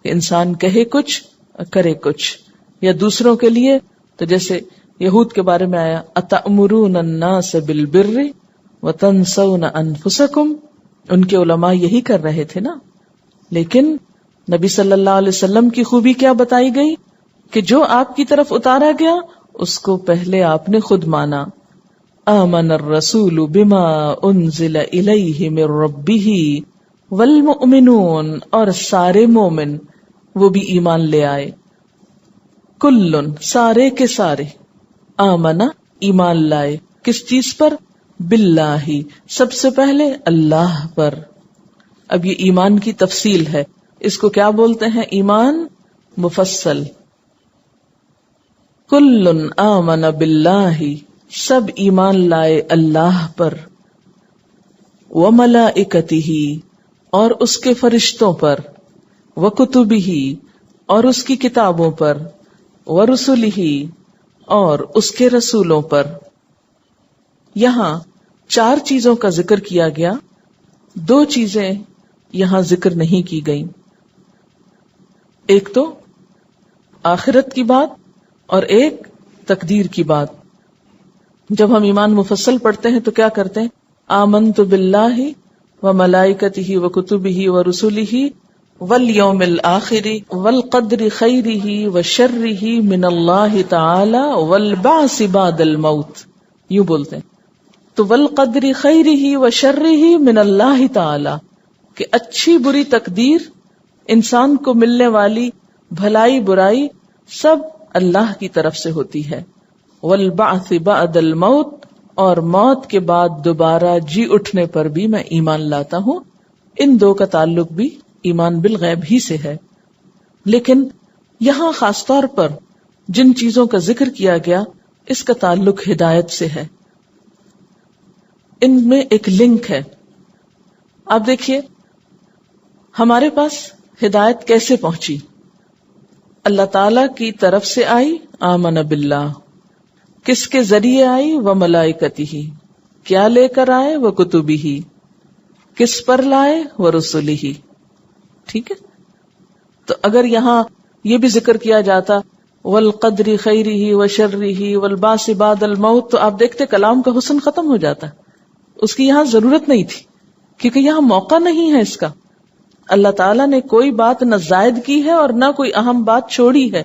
کہ انسان کہے کچھ کرے کچھ. یا دوسروں کے لیے تو جیسے یہود کے بارے میں آیا اتأمرون الناس بالبر وتنسون انفسکم، ان کے علماء یہی کر رہے تھے نا. لیکن نبی صلی اللہ علیہ وسلم کی خوبی کیا بتائی گئی کہ جو آپ کی طرف اتارا گیا اس کو پہلے آپ نے خود مانا. آمن الرسول بما انزل الیہ من ربہ والمؤمنون، اور سارے مومن وہ بھی ایمان لے آئے. کلن، سارے کے سارے، آمنا ایمان لائے. کس چیز پر؟ باللہ، سب سے پہلے اللہ پر. اب یہ ایمان کی تفصیل ہے، اس کو کیا بولتے ہیں؟ ایمان مفصل. کلن آمن باللہ، سب ایمان لائے اللہ پر. وملائکتہ، اور اس کے فرشتوں پر. وکتبہ، اور اس کی کتابوں پر. ورسلہ، اور اس کے رسولوں پر. یہاں 4 چیزوں کا ذکر کیا گیا، 2 چیزیں یہاں ذکر نہیں کی گئیں. ایک تو آخرت کی بات اور ایک تقدیر کی بات. جب ہم ایمان مفصل پڑھتے ہیں تو کیا کرتے ہیں؟ آمنت باللہ وملائکتہ وکتبہ ورسلہ والیوم الآخر والقدر خیرہ وشرہ من اللہ تعالی والبعث بعد الموت. یوں بولتے ہیں. تو والقدر خیرہ وشرہ من اللہ تعالی، کہ اچھی بری تقدیر، انسان کو ملنے والی بھلائی برائی سب اللہ کی طرف سے ہوتی ہے. والبعث بعد الموت، اور موت کے بعد دوبارہ جی اٹھنے پر بھی میں ایمان لاتا ہوں. ان 2 کا تعلق بھی ایمان بالغیب ہی سے ہے. لیکن یہاں خاص طور پر جن چیزوں کا ذکر کیا گیا اس کا تعلق ہدایت سے ہے. ان میں ایک لنک ہے. آپ دیکھیے ہمارے پاس ہدایت کیسے پہنچی؟ اللہ تعالی کی طرف سے آئی، آمن باللہ. کس کے ذریعے آئی؟ وملائکتہ، کیا لے کر آئے؟ وکتبہ، کس پر لائے؟ ورسلہ. ٹھیک ہے. تو اگر یہاں یہ بھی ذکر کیا جاتا والقدر خیرہ وشرہ والبعث بعد الموت، تو آپ دیکھتے کلام کا حسن ختم ہو جاتا. اس کی یہاں ضرورت نہیں تھی، کیونکہ یہاں موقع نہیں ہے اس کا. اللہ تعالیٰ نے کوئی بات نہ زائد کی ہے اور نہ کوئی اہم بات چھوڑی ہے.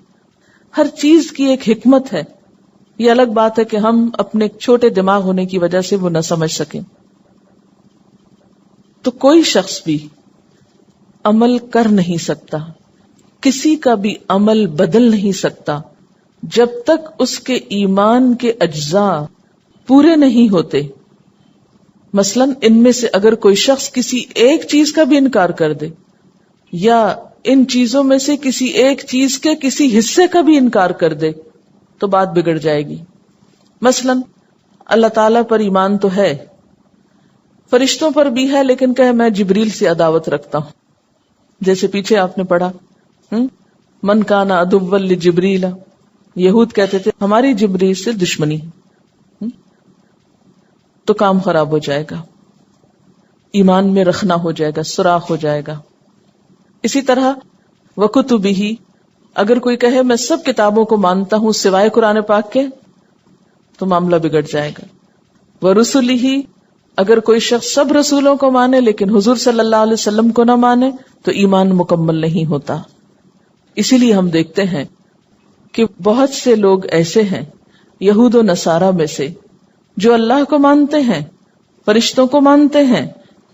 ہر چیز کی ایک حکمت ہے. یہ الگ بات ہے کہ ہم اپنے چھوٹے دماغ ہونے کی وجہ سے وہ نہ سمجھ سکیں. تو کوئی شخص بھی عمل کر نہیں سکتا، کسی کا بھی عمل بدل نہیں سکتا جب تک اس کے ایمان کے اجزاء پورے نہیں ہوتے. مثلا ان میں سے اگر کوئی شخص کسی ایک چیز کا بھی انکار کر دے یا ان چیزوں میں سے کسی ایک چیز کے کسی حصے کا بھی انکار کر دے تو بات بگڑ جائے گی. مثلا اللہ تعالیٰ پر ایمان تو ہے، فرشتوں پر بھی ہے، لیکن کہے میں جبریل سے عداوت رکھتا ہوں. جیسے پیچھے آپ نے پڑھا من کان عدوا لجبریل، یہود کہتے تھے ہماری جبریل سے دشمنی ہے، تو کام خراب ہو جائے گا، ایمان میں رکھنا ہو جائے گا، سوراخ ہو جائے گا. اسی طرح وکتبہ، اگر کوئی کہے میں سب کتابوں کو مانتا ہوں سوائے قرآن پاک کے، تو معاملہ بگڑ جائے گا. ورسلہ، اگر کوئی شخص سب رسولوں کو مانے لیکن حضور صلی اللہ علیہ وسلم کو نہ مانے تو ایمان مکمل نہیں ہوتا. اسی لیے ہم دیکھتے ہیں کہ بہت سے لوگ ایسے ہیں یہود و نصارہ میں سے جو اللہ کو مانتے ہیں، فرشتوں کو مانتے ہیں،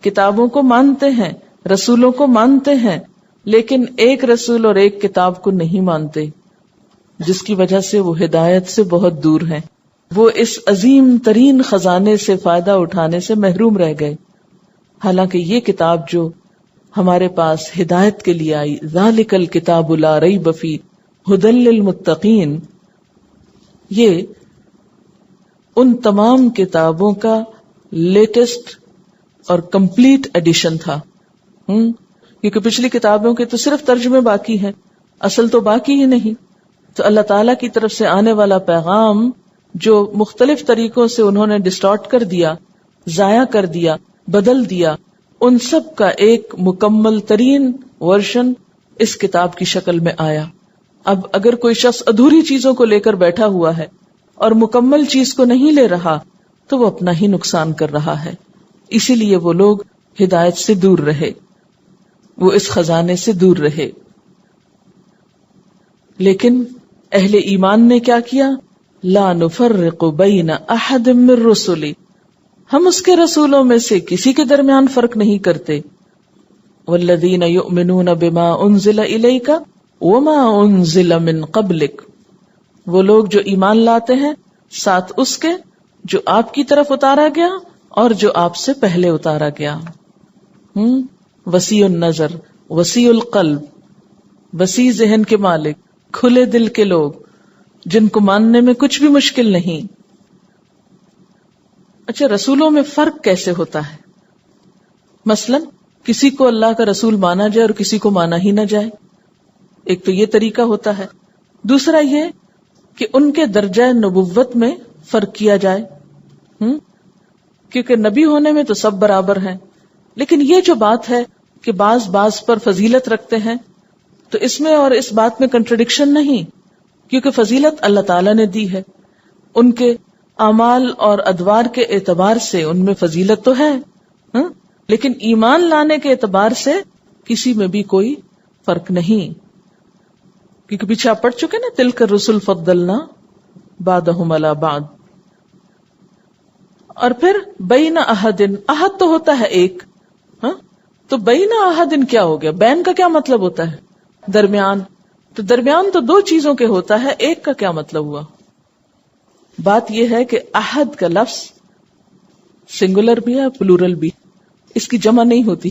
کتابوں کو مانتے ہیں، رسولوں کو مانتے ہیں، لیکن ایک رسول اور ایک کتاب کو نہیں مانتے، جس کی وجہ سے وہ ہدایت سے بہت دور ہیں. وہ اس عظیم ترین خزانے سے فائدہ اٹھانے سے محروم رہ گئے. حالانکہ یہ کتاب جو ہمارے پاس ہدایت کے لیے آئی، ذالک الکتاب لا ریب فیہ ھدی للمتقین، یہ ان تمام کتابوں کا لیٹسٹ اور کمپلیٹ ایڈیشن تھا. کیونکہ پچھلی کتابوں کے تو صرف ترجمے باقی ہیں، اصل تو باقی ہی نہیں. تو اللہ تعالیٰ کی طرف سے آنے والا پیغام جو مختلف طریقوں سے انہوں نے ڈسٹارٹ کر دیا، ضائع کر دیا، بدل دیا، ان سب کا ایک مکمل ترین ورژن اس کتاب کی شکل میں آیا. اب اگر کوئی شخص ادھوری چیزوں کو لے کر بیٹھا ہوا ہے اور مکمل چیز کو نہیں لے رہا تو وہ اپنا ہی نقصان کر رہا ہے. اسی لیے وہ لوگ ہدایت سے دور رہے، وہ اس خزانے سے دور رہے. لیکن اہل ایمان نے کیا کیا؟ لا نفرق بین احد من رسلی، ہم اس کے رسولوں میں سے کسی کے درمیان فرق نہیں کرتے. والذین یؤمنون بما انزل الیک وما انزل من قبلک، وہ لوگ جو ایمان لاتے ہیں ساتھ اس کے جو آپ کی طرف اتارا گیا اور جو آپ سے پہلے اتارا گیا. وسیع النظر، وسیع القلب، وسیع ذہن کے مالک، کھلے دل کے لوگ جن کو ماننے میں کچھ بھی مشکل نہیں. اچھا، رسولوں میں فرق کیسے ہوتا ہے؟ مثلا کسی کو اللہ کا رسول مانا جائے اور کسی کو مانا ہی نہ جائے، ایک تو یہ طریقہ ہوتا ہے. دوسرا یہ کہ ان کے درجہ نبوت میں فرق کیا جائے، کیونکہ نبی ہونے میں تو سب برابر ہیں. لیکن یہ جو بات ہے کہ بعض پر فضیلت رکھتے ہیں، تو اس میں اور اس بات میں کنٹرڈکشن نہیں، کیونکہ فضیلت اللہ تعالیٰ نے دی ہے. ان کے اعمال اور ادوار کے اعتبار سے ان میں فضیلت تو ہے، لیکن ایمان لانے کے اعتبار سے کسی میں بھی کوئی فرق نہیں. کیونکہ پیچھے آپ پڑھ چکے نا، تلک الرسل فضلنا بعضهم علی بعض. اور پھر بین احدن، احد تو ہوتا ہے ایک، تو بین احدن کیا ہو گیا؟ بین کا کیا مطلب ہوتا ہے؟ درمیان. تو درمیان تو دو چیزوں کے ہوتا ہے، ایک کا کیا مطلب ہوا؟ بات یہ ہے کہ احد کا لفظ سنگولر بھی ہے پلورل بھی، اس کی جمع نہیں ہوتی.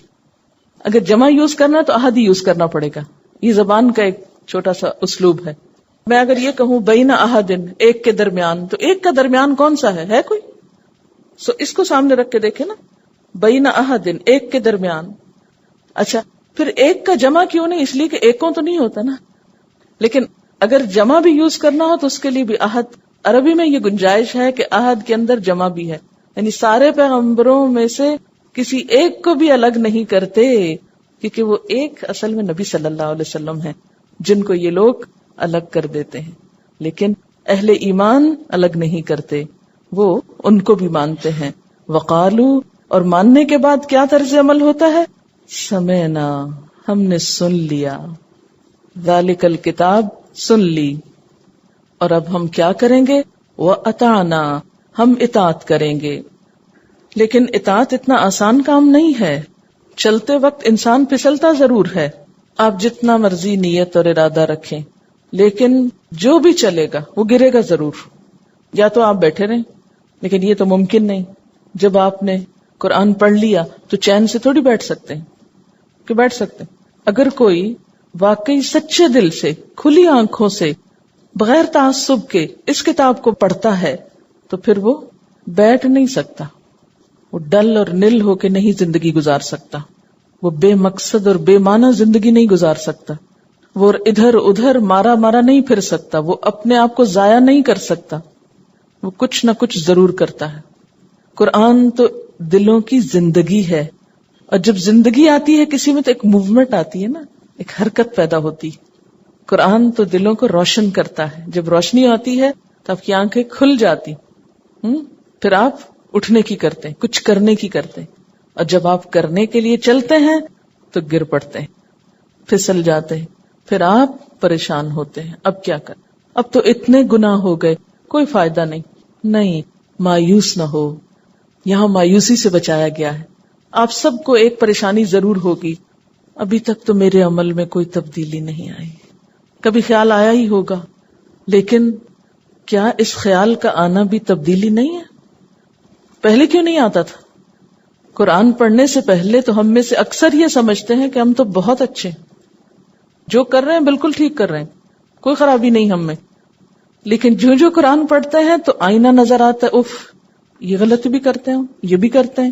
اگر جمع یوز کرنا تو احد ہی یوز کرنا پڑے گا. یہ زبان کا ایک چھوٹا سا اسلوب ہے. میں اگر یہ کہوں بین احدن، ایک کے درمیان، تو ایک کا درمیان کون سا ہے کوئی؟ سو اس کو سامنے رکھ کے دیکھیں نا، بین احدن، ایک کے درمیان. اچھا، پھر ایک کا جمع کیوں نہیں؟ اس لیے کہ ایکوں تو نہیں ہوتا نا. لیکن اگر جمع بھی یوز کرنا ہو تو اس کے لیے بھی احد، عربی میں یہ گنجائش ہے کہ احد کے اندر جمع بھی ہے، یعنی سارے پیغمبروں میں سے کسی ایک کو بھی الگ نہیں کرتے، کیونکہ وہ ایک اصل میں نبی صلی اللہ علیہ وسلم ہیں جن کو یہ لوگ الگ کر دیتے ہیں. لیکن اہل ایمان الگ نہیں کرتے، وہ ان کو بھی مانتے ہیں. وقالو، اور ماننے کے بعد کیا طرز عمل ہوتا ہے؟ سمعنا، ہم نے سن لیا. ذالک الکتاب، سن لی، اور اب ہم کیا کریں گے؟ وَأَطَعْنَا، ہم اطاعت کریں گے. لیکن اطاعت اتنا آسان کام نہیں ہے. چلتے وقت انسان پھسلتا ضرور ہے، آپ جتنا مرضی نیت اور ارادہ رکھیں، لیکن جو بھی چلے گا وہ گرے گا ضرور. یا تو آپ بیٹھے رہیں، لیکن یہ تو ممکن نہیں. جب آپ نے قرآن پڑھ لیا تو چین سے تھوڑی بیٹھ سکتے ہیں کہ بیٹھ سکتے ہیں. اگر کوئی واقعی سچے دل سے، کھلی آنکھوں سے، بغیر تعصب کے اس کتاب کو پڑھتا ہے تو پھر وہ بیٹھ نہیں سکتا، وہ ڈل اور نل ہو کے نہیں زندگی گزار سکتا، وہ بے مقصد اور بے معنی زندگی نہیں گزار سکتا، وہ ادھر ادھر مارا نہیں پھر سکتا، وہ اپنے آپ کو ضائع نہیں کر سکتا، وہ کچھ نہ کچھ ضرور کرتا ہے۔ قرآن تو دلوں کی زندگی ہے، اور جب زندگی آتی ہے کسی میں تو ایک موومنٹ آتی ہے نا، ایک حرکت پیدا ہوتی۔ قرآن تو دلوں کو روشن کرتا ہے، جب روشنی آتی ہے تو آپ کی آنکھیں کھل جاتی، پھر آپ اٹھنے کی کرتے ہیں، کچھ کرنے کی کرتے ہیں، اور جب آپ کرنے کے لیے چلتے ہیں تو گر پڑتے ہیں، پھسل جاتے ہیں، پھر آپ پریشان ہوتے ہیں، اب کیا کر، اب تو اتنے گناہ ہو گئے، کوئی فائدہ نہیں، مایوس نہ ہو، یہاں مایوسی سے بچایا گیا ہے۔ آپ سب کو ایک پریشانی ضرور ہوگی، ابھی تک تو میرے عمل میں کوئی تبدیلی نہیں آئی، کبھی خیال آیا ہی ہوگا، لیکن کیا اس خیال کا آنا بھی تبدیلی نہیں ہے؟ پہلے کیوں نہیں آتا تھا؟ قرآن پڑھنے سے پہلے تو ہم میں سے اکثر یہ سمجھتے ہیں کہ ہم تو بہت اچھے ہیں، جو کر رہے ہیں بالکل ٹھیک کر رہے ہیں، کوئی خرابی نہیں ہم میں، لیکن جو قرآن پڑھتے ہیں تو آئینہ نظر آتا ہے، اف یہ غلطی بھی کرتے ہیں، یہ بھی کرتے ہیں۔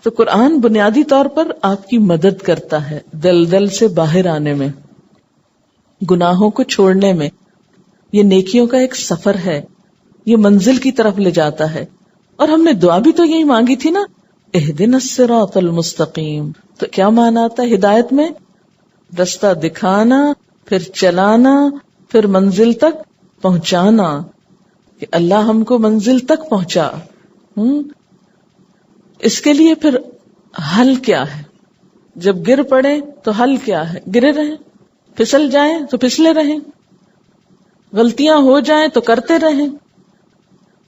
تو قرآن بنیادی طور پر آپ کی مدد کرتا ہے دلدل سے باہر آنے میں، گناہوں کو چھوڑنے میں۔ یہ نیکیوں کا ایک سفر ہے، یہ منزل کی طرف لے جاتا ہے، اور ہم نے دعا بھی تو یہی مانگی تھی نا، اہدنا الصراط المستقیم۔ تو کیا معنی آتا ہے ہدایت میں؟ رستہ دکھانا، پھر چلانا، پھر منزل تک پہنچانا، کہ اللہ ہم کو منزل تک پہنچا۔ اس کے لیے پھر حل کیا ہے؟ جب گر پڑے تو حل کیا ہے؟ گرے رہیں، پھسل جائیں تو پھسلے رہیں، غلطیاں ہو جائیں تو کرتے رہیں،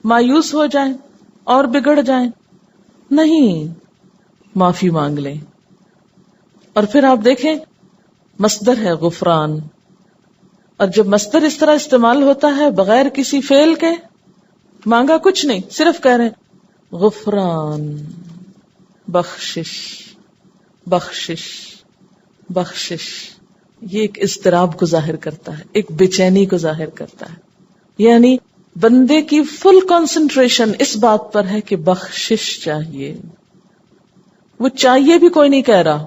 مایوس ہو جائیں اور بگڑ جائیں، نہیں، معافی مانگ لیں۔ اور پھر آپ دیکھیں مصدر ہے غفران، اور جب مصدر اس طرح استعمال ہوتا ہے بغیر کسی فعل کے، مانگا کچھ نہیں، صرف کہہ رہے ہیں غفران، بخشش بخشش بخشش، یہ ایک اضطراب کو ظاہر کرتا ہے، ایک بے چینی کو ظاہر کرتا ہے، یعنی بندے کی فل کنسنٹریشن اس بات پر ہے کہ بخشش چاہیے۔ وہ چاہیے بھی کوئی نہیں کہہ رہا،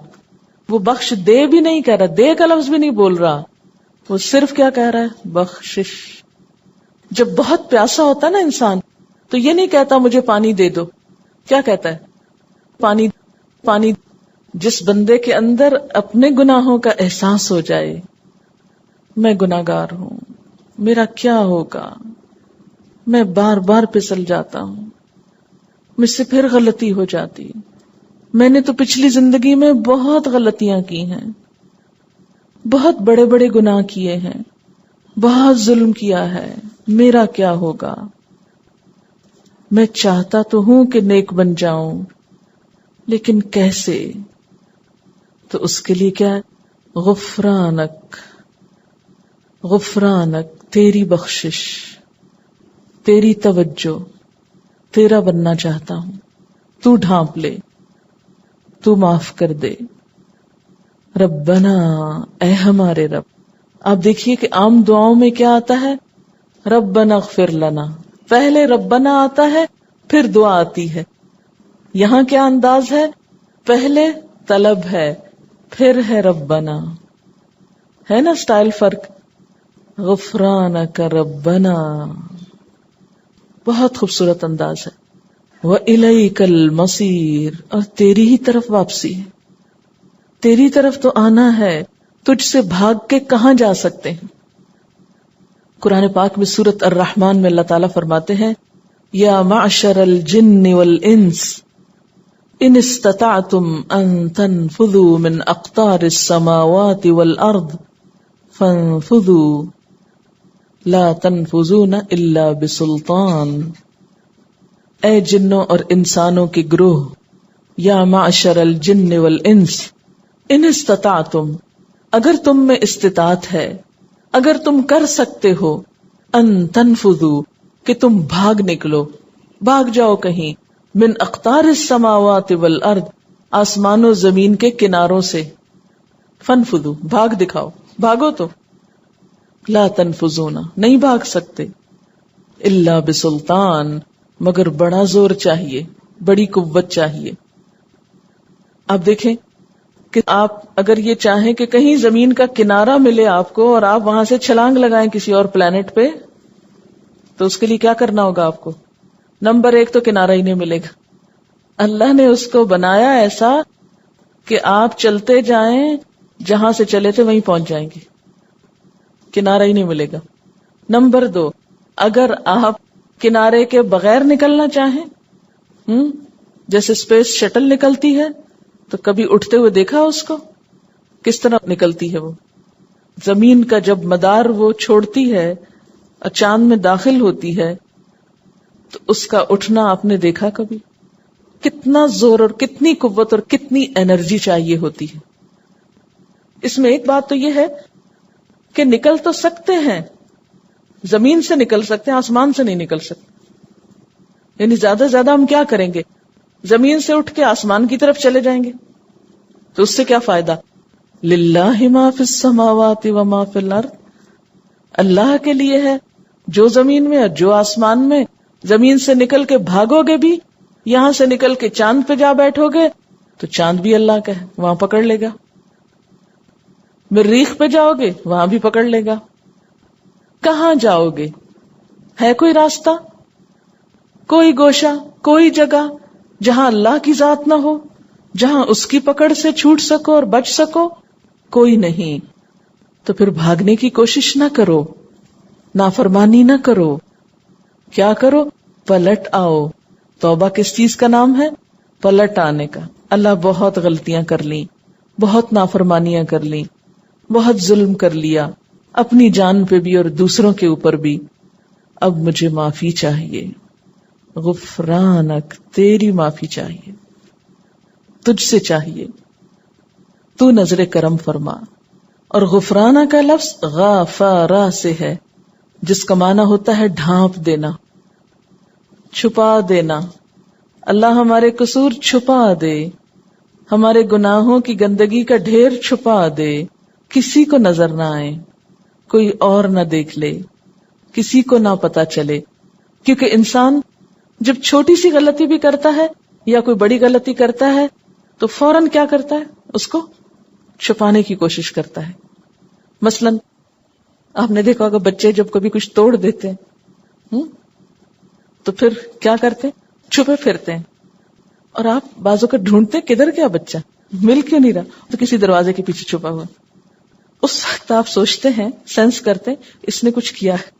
وہ بخش دے بھی نہیں کہہ رہا، دے کا لفظ بھی نہیں بول رہا، وہ صرف کیا کہہ رہا ہے؟ بخشش۔ جب بہت پیاسا ہوتا ہے نا انسان تو یہ نہیں کہتا مجھے پانی دے دو، کیا کہتا ہے؟ پانی پانی۔ جس بندے کے اندر اپنے گناہوں کا احساس ہو جائے، میں گناہگار ہوں، میرا کیا ہوگا، میں بار بار پھسل جاتا ہوں، مجھ سے پھر غلطی ہو جاتی، میں نے تو پچھلی زندگی میں بہت غلطیاں کی ہیں، بہت بڑے بڑے گناہ کیے ہیں، بہت ظلم کیا ہے، میرا کیا ہوگا، میں چاہتا تو ہوں کہ نیک بن جاؤں، لیکن کیسے؟ تو اس کے لیے کیا ہے؟ غفرانک، غفرانک، تیری بخشش، تیری توجہ، تیرا بننا چاہتا ہوں، تو ڈھانپ لے، تو معاف کر دے۔ ربنا، اے ہمارے رب۔ آپ دیکھیے کہ عام دعاؤں میں کیا آتا ہے؟ ربنا اغفر لنا، پہلے ربنا آتا ہے پھر دعا آتی ہے۔ یہاں کیا انداز ہے؟ پہلے طلب ہے پھر ہے ربنا، ہے نا سٹائل فرق؟ غفرانک ربنا، بہت خوبصورت انداز ہے۔ وَإِلَيْكَ الْمَصِيرُ، اور تیری ہی طرف واپسی ہے، تیری طرف تو آنا ہے، تجھ سے بھاگ کے کہاں جا سکتے ہیں؟ قرآن پاک میں سورۃ الرحمن میں اللہ تعالیٰ فرماتے ہیں یا معشر الجن والانس ان استطعتم ان تنفذوا من اقطار السماوات والارض فانفذوا لا تنفذون الا بسلطان۔ اے جنوں اور انسانوں کے گروہ، یا معشر الجن والانس ان استطعتم، اگر تم میں استطاعت ہے، اگر تم کر سکتے ہو، ان تنفذوا، کہ تم بھاگ نکلو، بھاگ جاؤ کہیں، من اقطار السماوات والارض، آسمان و زمین کے کناروں سے، فانفذوا بھاگ دکھاؤ، بھاگو تو، لا تنفذون نہیں بھاگ سکتے، الا بسلطان مگر بڑا زور چاہیے، بڑی قوت چاہیے. آپ دیکھیں کہ آپ اگر یہ چاہیں کہ کہیں زمین کا کنارہ ملے آپ کو اور آپ وہاں سے چھلانگ لگائیں کسی اور پلانٹ پہ، تو اس کے لیے کیا کرنا ہوگا آپ کو؟ نمبر 1 تو کنارہ ہی نہیں ملے گا. اللہ نے اس کو بنایا ایسا کہ آپ چلتے جائیں، جہاں سے چلے تھے وہیں پہنچ جائیں گے، کنارہ ہی نہیں ملے گا. نمبر 2، اگر آپ کنارے کے بغیر نکلنا چاہیں، جیسے اسپیس شٹل نکلتی ہے، تو کبھی اٹھتے ہوئے دیکھا اس کو کس طرح نکلتی ہے؟ وہ زمین کا جب مدار وہ چھوڑتی ہے اور چاند میں داخل ہوتی ہے تو اس کا اٹھنا آپ نے دیکھا کبھی؟ کتنا زور اور کتنی قوت اور کتنی انرجی چاہیے ہوتی ہے. اس میں ایک بات تو یہ ہے کہ نکل تو سکتے ہیں، زمین سے نکل سکتے ہیں، آسمان سے نہیں نکل سکتے. یعنی زیادہ سے زیادہ ہم کیا کریں گے؟ زمین سے اٹھ کے آسمان کی طرف چلے جائیں گے، تو اس سے کیا فائدہ؟ للہ ما فی السماوات و ما فی الارض، اللہ کے لیے ہے جو زمین میں اور جو آسمان میں. زمین سے نکل کے بھاگو گے بھی، یہاں سے نکل کے چاند پہ جا بیٹھو گے تو چاند بھی اللہ کا ہے، وہاں پکڑ لے گا. مریخ پہ جاؤ گے وہاں بھی پکڑ لے گا. کہاں جاؤ گے؟ ہے کوئی راستہ، کوئی گوشہ، کوئی جگہ جہاں اللہ کی ذات نہ ہو، جہاں اس کی پکڑ سے چھوٹ سکو اور بچ سکو؟ کوئی نہیں. تو پھر بھاگنے کی کوشش نہ کرو، نافرمانی نہ کرو. کیا کرو؟ پلٹ آؤ. توبہ کس چیز کا نام ہے؟ پلٹ آنے کا. اللہ بہت غلطیاں کر لیں، بہت نافرمانیاں کر لیں، بہت ظلم کر لیا، اپنی جان پہ بھی اور دوسروں کے اوپر بھی. اب مجھے معافی چاہیے، غفرانک، تیری معافی چاہیے، تجھ سے چاہیے، تو نظر کرم فرما. اور غفرانہ کا لفظ غافارہ سے ہے، جس کا معنی ہوتا ہے ڈھانپ دینا، چھپا دینا. اللہ ہمارے قصور چھپا دے، ہمارے گناہوں کی گندگی کا ڈھیر چھپا دے، کسی کو نظر نہ آئے، کوئی اور نہ دیکھ لے، کسی کو نہ پتا چلے. کیونکہ انسان جب چھوٹی سی غلطی بھی کرتا ہے یا کوئی بڑی غلطی کرتا ہے تو فوراً کیا کرتا ہے؟ اس کو چھپانے کی کوشش کرتا ہے. مثلا آپ نے دیکھا ہوگا بچے جب کبھی کچھ توڑ دیتے ہیں تو پھر کیا کرتے؟ چھپے پھرتے ہیں. اور آپ بازو کا ڈھونڈتے کدھر گیا بچہ، مل کیوں نہیں رہا؟ تو کسی دروازے کے پیچھے چھپا ہوا. اس وقت آپ سوچتے ہیں، سینس کرتے ہیں اس نے کچھ کیا ہے،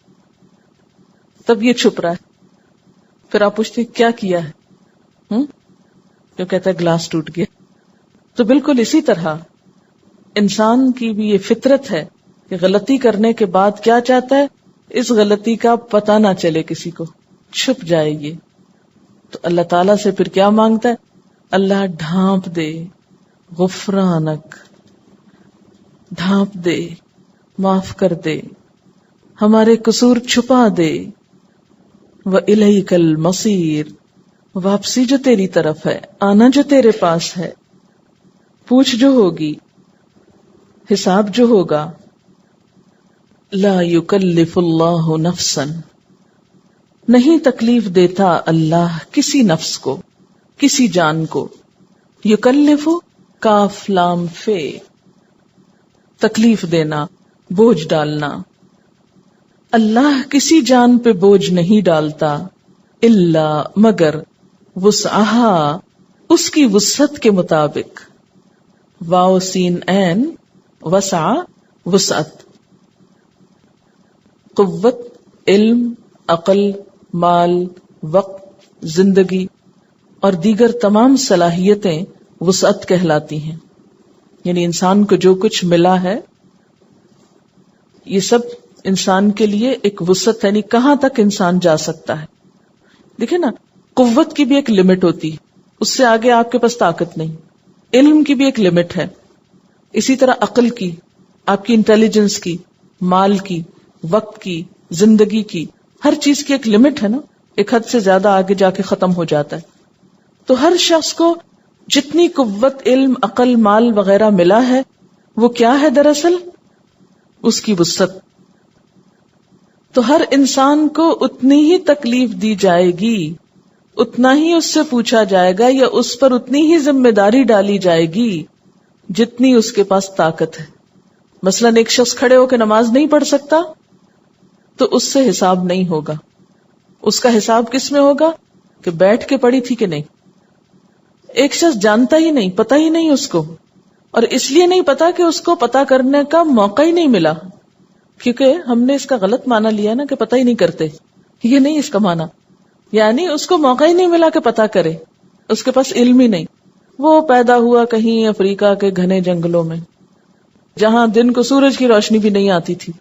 تب یہ چھپ رہا ہے. پھر آپ پوچھتے ہیں کیا کیا ہے؟ جو کہتا ہے گلاس ٹوٹ گیا. تو بالکل اسی طرح انسان کی بھی یہ فطرت ہے کہ غلطی کرنے کے بعد کیا چاہتا ہے؟ اس غلطی کا پتہ نہ چلے کسی کو، چھپ جائے یہ. تو اللہ تعالیٰ سے پھر کیا مانگتا ہے؟ اللہ ڈھانپ دے، غفرانک، ڈھانپ دے، معاف کر دے، ہمارے قصور چھپا دے. وَإِلَيْكَ الْمَصِيرُ، واپسی جو تیری طرف ہے، آنا جو تیرے پاس ہے، پوچھ جو ہوگی، حساب جو ہوگا. لا یکلف اللہ نفسا، نہیں تکلیف دیتا اللہ کسی نفس کو، کسی جان کو. یکلف، کاف لام فے، تکلیف دینا، بوجھ ڈالنا. اللہ کسی جان پہ بوجھ نہیں ڈالتا، الا مگر وسعہا، اس کی وسعت کے مطابق. واو سین عین، وسع، وسعت. قوت، علم، عقل، مال، وقت، زندگی اور دیگر تمام صلاحیتیں وسعت کہلاتی ہیں. یعنی انسان کو جو کچھ ملا ہے یہ سب انسان کے لیے ایک وسعت ہے، یعنی کہاں تک انسان جا سکتا ہے. دیکھیں نا، قوت کی بھی ایک لمٹ ہوتی ہے، اس سے آگے آپ کے پاس طاقت نہیں. علم کی بھی ایک لمٹ ہے، اسی طرح عقل کی، آپ کی انٹیلیجنس کی، مال کی، وقت کی، زندگی کی، ہر چیز کی ایک لمٹ ہے نا. ایک حد سے زیادہ آگے جا کے ختم ہو جاتا ہے. تو ہر شخص کو جتنی قوت، علم، عقل، مال وغیرہ ملا ہے وہ کیا ہے دراصل؟ اس کی وسعت. تو ہر انسان کو اتنی ہی تکلیف دی جائے گی، اتنا ہی اس سے پوچھا جائے گا، یا اس پر اتنی ہی ذمہ داری ڈالی جائے گی جتنی اس کے پاس طاقت ہے. مثلا ایک شخص کھڑے ہو کے نماز نہیں پڑھ سکتا تو اس سے حساب نہیں ہوگا. اس کا حساب کس میں ہوگا کہ بیٹھ کے پڑھی تھی کہ نہیں. ایک شخص جانتا ہی نہیں، پتہ ہی نہیں اس کو، اور اس لیے نہیں پتا کہ اس کو پتا کرنے کا موقع ہی نہیں ملا، کیونکہ ہم نے اس کا غلط معنی لیا نا کہ پتہ ہی نہیں کرتے. یہ نہیں اس کا معنی، یعنی اس کو موقع ہی نہیں ملا کہ پتا کرے، اس کے پاس علم ہی نہیں. وہ پیدا ہوا کہیں افریقہ کے گھنے جنگلوں میں، جہاں دن کو سورج کی روشنی بھی نہیں آتی تھی.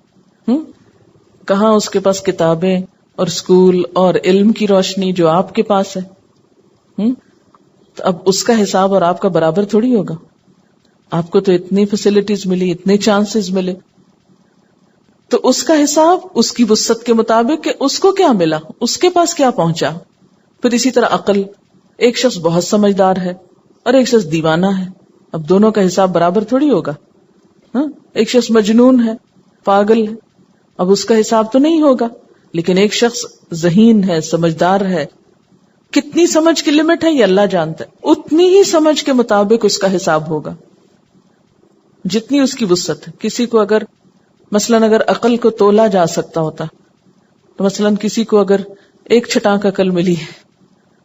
کہاں اس کے پاس کتابیں اور اسکول اور علم کی روشنی جو آپ کے پاس ہے. تو اب اس کا حساب اور آپ کا برابر تھوڑی ہوگا. آپ کو تو اتنی فیسلٹیز ملی، اتنے چانسز ملے، تو اس کا حساب اس کی وسعت کے مطابق کہ اس کو کیا ملا، اس کے پاس کیا پہنچا. پھر اسی طرح عقل، ایک شخص بہت سمجھدار ہے اور ایک شخص دیوانہ ہے، اب دونوں کا حساب برابر تھوڑی ہوگا. ایک شخص مجنون ہے، پاگل ہے، اب اس کا حساب تو نہیں ہوگا. لیکن ایک شخص ذہین ہے، سمجھدار ہے. کتنی سمجھ کی لمٹ ہے یہ اللہ جانتا ہے، اتنی ہی سمجھ کے مطابق اس کا حساب ہوگا جتنی اس کی وسعت ہے. کسی کو اگر عقل کو تولا جا سکتا ہوتا تو مثلاً کسی کو اگر ایک چھٹانک عقل ملی ہے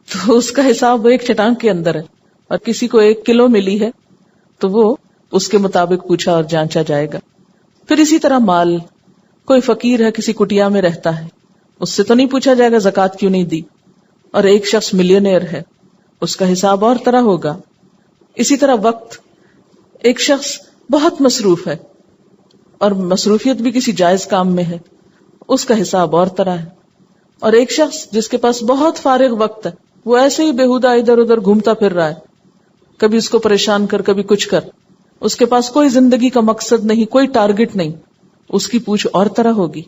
تو اس کا حساب وہ ایک چھٹانک کے اندر ہے، اور کسی کو 1 کلو ملی ہے تو وہ اس کے مطابق پوچھا اور جانچا جائے گا. پھر اسی طرح مال، کوئی فقیر ہے کسی کٹیا میں رہتا ہے، اس سے تو نہیں پوچھا جائے گا زکوٰۃ کیوں نہیں دی. اور ایک شخص ملینئر ہے، اس کا حساب اور طرح ہوگا. اسی طرح وقت، ایک شخص بہت مصروف ہے اور مصروفیت بھی کسی جائز کام میں ہے، اس کا حساب اور طرح ہے. اور ایک شخص جس کے پاس بہت فارغ وقت ہے، وہ ایسے ہی بےہودہ ادھر ادھر گھومتا پھر رہا ہے، کبھی اس کو پریشان کر کبھی کچھ کر، اس کے پاس کوئی زندگی کا مقصد نہیں، کوئی ٹارگٹ نہیں، اس کی پوچھ اور طرح ہوگی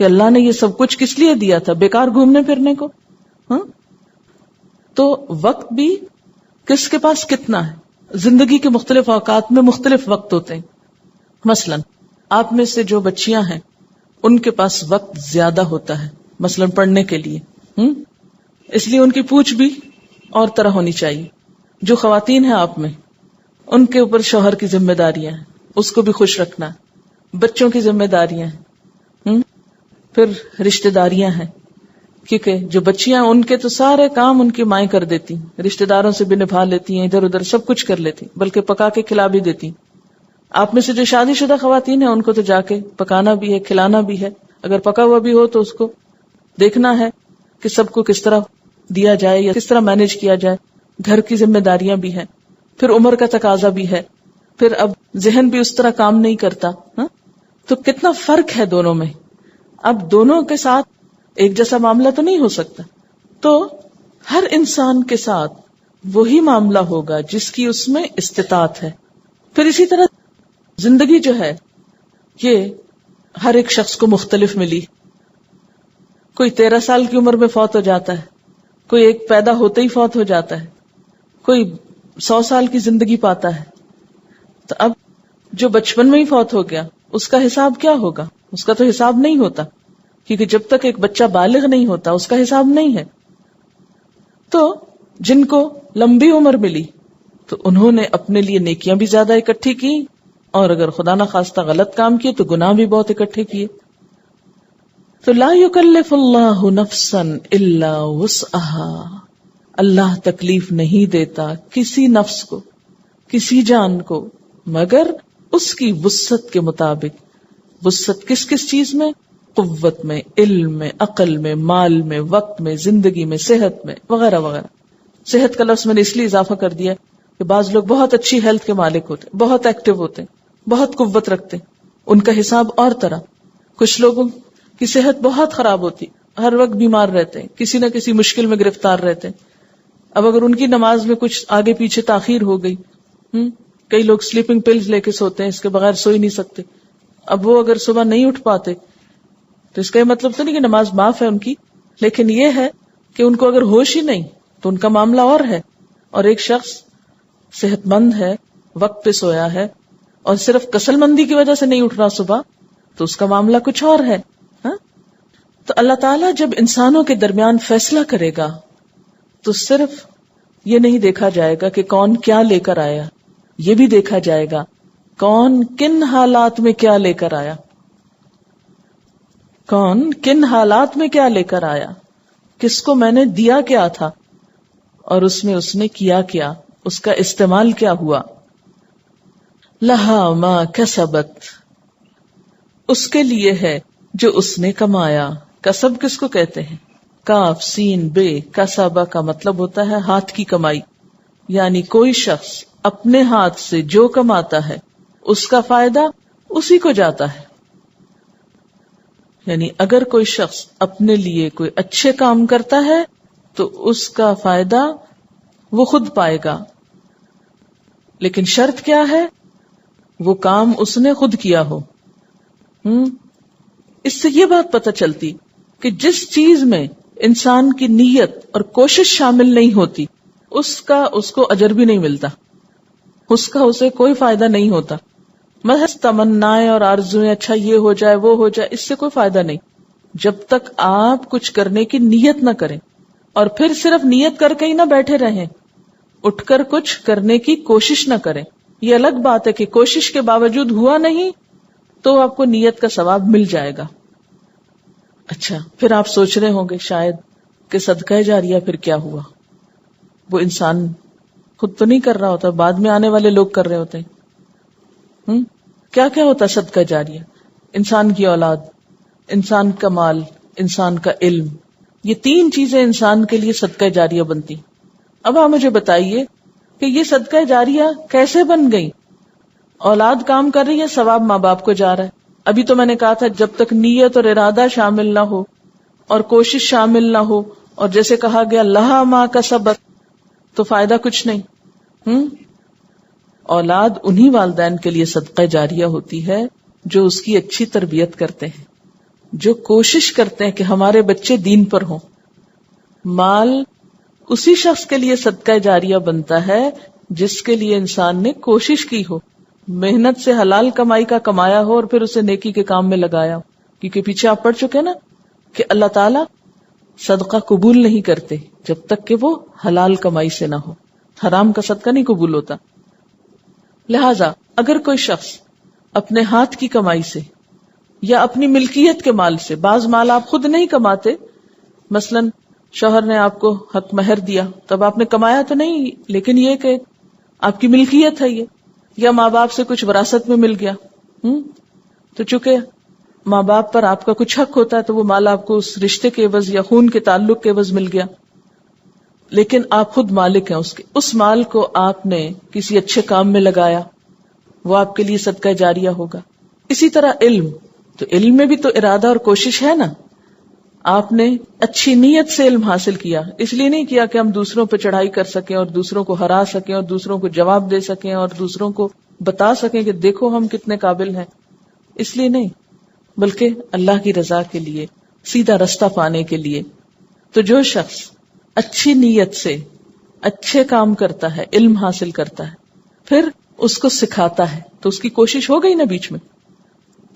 کہ اللہ نے یہ سب کچھ کس لیے دیا تھا، بیکار گھومنے پھرنے کو. تو وقت بھی کس کے پاس کتنا ہے. زندگی کے مختلف اوقات میں مختلف وقت ہوتے ہیں. مثلا آپ میں سے جو بچیاں ہیں ان کے پاس وقت زیادہ ہوتا ہے مثلا پڑھنے کے لیے، اس لیے ان کی پوچھ بھی اور طرح ہونی چاہیے. جو خواتین ہیں آپ میں، ان کے اوپر شوہر کی ذمہ داریاں ہیں، اس کو بھی خوش رکھنا، بچوں کی ذمہ داریاں ہیں، پھر رشتہ داریاں ہیں، کیونکہ جو بچیاں ان کے تو سارے کام ان کی مائیں کر دیتی، رشتہ داروں سے بھی نبھا لیتی ہیں، ادھر ادھر سب کچھ کر لیتی، بلکہ پکا کے کھلا بھی دیتی. آپ میں سے جو شادی شدہ خواتین ہیں ان کو تو جا کے پکانا بھی ہے، کھلانا بھی ہے، اگر پکا ہوا بھی ہو تو اس کو دیکھنا ہے کہ سب کو کس طرح دیا جائے یا کس طرح مینج کیا جائے. گھر کی ذمہ داریاں بھی ہیں، پھر عمر کا تقاضا بھی ہے، پھر اب ذہن بھی اس طرح کام نہیں کرتا. تو کتنا فرق ہے دونوں میں. اب دونوں کے ساتھ ایک جیسا معاملہ تو نہیں ہو سکتا. تو ہر انسان کے ساتھ وہی معاملہ ہوگا جس کی اس میں استطاعت ہے. پھر اسی طرح زندگی جو ہے یہ ہر ایک شخص کو مختلف ملی. کوئی 13 سال کی عمر میں فوت ہو جاتا ہے، کوئی ایک پیدا ہوتے ہی فوت ہو جاتا ہے، کوئی 100 سال کی زندگی پاتا ہے. تو اب جو بچپن میں ہی فوت ہو گیا اس کا حساب کیا ہوگا؟ اس کا تو حساب نہیں ہوتا، کیونکہ جب تک ایک بچہ بالغ نہیں ہوتا اس کا حساب نہیں ہے. تو جن کو لمبی عمر ملی تو انہوں نے اپنے لیے نیکیاں بھی زیادہ اکٹھی کی، اور اگر خدا نہ خواستہ غلط کام کیے تو گناہ بھی بہت اکٹھے کیے. تو لا یکلف اللہ نفسا الا وسعها، اللہ تکلیف نہیں دیتا کسی نفس کو، کسی جان کو، مگر اس کی وسعت کے مطابق. وسعت کس کس چیز میں؟ قوت میں، علم میں، عقل میں، مال میں، وقت میں، زندگی میں، صحت میں، وغیرہ وغیرہ. صحت کا لفظ میں نے اس لیے اضافہ کر دیا کہ بعض لوگ بہت اچھی ہیلتھ کے مالک ہوتے، بہت ایکٹیو ہوتے، بہت قوت رکھتے، ان کا حساب اور طرح. کچھ لوگوں کی صحت بہت خراب ہوتی، ہر وقت بیمار رہتے، کسی نہ کسی مشکل میں گرفتار رہتے. اب اگر ان کی نماز میں کچھ آگے پیچھے تاخیر ہو گئی، کئی لوگ سلیپنگ پلز لے کے سوتے ہیں، اس کے بغیر سو ہی نہیں سکتے. اب وہ اگر صبح نہیں اٹھ پاتے تو اس کا یہ مطلب تو نہیں کہ نماز معاف ہے ان کی، لیکن یہ ہے کہ ان کو اگر ہوش ہی نہیں تو ان کا معاملہ اور ہے. اور ایک شخص صحت مند ہے، وقت پہ سویا ہے اور صرف کسل مندی کی وجہ سے نہیں اٹھ رہا صبح، تو اس کا معاملہ کچھ اور ہے. تو اللہ تعالیٰ جب انسانوں کے درمیان فیصلہ کرے گا تو صرف یہ نہیں دیکھا جائے گا کہ کون کیا لے کر آیا، یہ بھی دیکھا جائے گا کون کن حالات میں کیا لے کر آیا، کون کن حالات میں کیا لے کر آیا، کس کو میں نے دیا کیا تھا اور اس میں اس نے کیا کیا، اس کا استعمال کیا ہوا. لہا ما کسبت، اس کے لیے ہے جو اس نے کمایا. کسب کس کو کہتے ہیں؟ کاف سین بے، کسبہ کا مطلب ہوتا ہے ہاتھ کی کمائی، یعنی کوئی شخص اپنے ہاتھ سے جو کماتا ہے اس کا فائدہ اسی کو جاتا ہے. یعنی اگر کوئی شخص اپنے لیے کوئی اچھے کام کرتا ہے تو اس کا فائدہ وہ خود پائے گا، لیکن شرط کیا ہے؟ وہ کام اس نے خود کیا ہو. اس سے یہ بات پتہ چلتی کہ جس چیز میں انسان کی نیت اور کوشش شامل نہیں ہوتی اس کو اجر بھی نہیں ملتا، اسے کوئی فائدہ نہیں ہوتا. محض تمنائیں اور آرزویں، اچھا یہ ہو جائے وہ ہو جائے، اس سے کوئی فائدہ نہیں جب تک آپ کچھ کرنے کی نیت نہ کریں. اور پھر صرف نیت کر کے ہی نہ بیٹھے رہیں، اٹھ کر کچھ کرنے کی کوشش نہ کریں. یہ الگ بات ہے کہ کوشش کے باوجود ہوا نہیں تو آپ کو نیت کا ثواب مل جائے گا. اچھا، پھر آپ سوچ رہے ہوں گے شاید کہ صدقہ جاریہ پھر کیا ہوا؟ وہ انسان خود تو نہیں کر رہا ہوتا، بعد میں آنے والے لوگ کر رہے ہوتے ہیں. کیا کیا ہوتا صدقہ جاریہ؟ انسان کی اولاد، انسان کا مال، انسان کا علم، یہ تین چیزیں انسان کے لیے صدقہ جاریہ بنتی. اب آپ مجھے بتائیے کہ یہ صدقہ جاریہ کیسے بن گئی؟ اولاد کام کر رہی ہے، ثواب ماں باپ کو جا رہا ہے. ابھی تو میں نے کہا تھا جب تک نیت اور ارادہ شامل نہ ہو اور کوشش شامل نہ ہو، اور جیسے کہا گیا لہا ما کسبت، تو فائدہ کچھ نہیں. اولاد انہی والدین کے لیے صدقہ جاریہ ہوتی ہے جو اس کی اچھی تربیت کرتے ہیں، جو کوشش کرتے ہیں کہ ہمارے بچے دین پر ہوں. مال اسی شخص کے لیے صدقہ جاریہ بنتا ہے جس کے لیے انسان نے کوشش کی ہو، محنت سے حلال کمائی کا کمایا ہو اور پھر اسے نیکی کے کام میں لگایا ہو. کیونکہ پیچھے آپ پڑھ چکے نا کہ اللہ تعالیٰ صدقہ قبول نہیں کرتے جب تک کہ وہ حلال کمائی سے نہ ہو. حرام کا صدقہ نہیں قبول ہوتا. لہذا اگر کوئی شخص اپنے ہاتھ کی کمائی سے یا اپنی ملکیت کے مال سے، بعض مال آپ خود نہیں کماتے، مثلا شوہر نے آپ کو حق مہر دیا، تب آپ نے کمایا تو نہیں، لیکن یہ کہ آپ کی ملکیت ہے یہ، یا ماں باپ سے کچھ وراثت میں مل گیا، تو چونکہ ماں باپ پر آپ کا کچھ حق ہوتا ہے تو وہ مال آپ کو اس رشتے کے عوض یا خون کے تعلق کے عوض مل گیا، لیکن آپ خود مالک ہیں اس مال کو آپ نے کسی اچھے کام میں لگایا، وہ آپ کے لیے صدقہ جاریہ ہوگا. اسی طرح علم، تو علم میں بھی تو ارادہ اور کوشش ہے نا. آپ نے اچھی نیت سے علم حاصل کیا، اس لیے نہیں کیا کہ ہم دوسروں پہ چڑھائی کر سکیں اور دوسروں کو ہرا سکیں اور دوسروں کو جواب دے سکیں اور دوسروں کو بتا سکیں کہ دیکھو ہم کتنے قابل ہیں، اس لیے نہیں، بلکہ اللہ کی رضا کے لیے، سیدھا رستہ پانے کے لیے. تو جو شخص اچھی نیت سے اچھے کام کرتا ہے، علم حاصل کرتا ہے، پھر اس کو سکھاتا ہے، تو اس کی کوشش ہو گئی نا بیچ میں،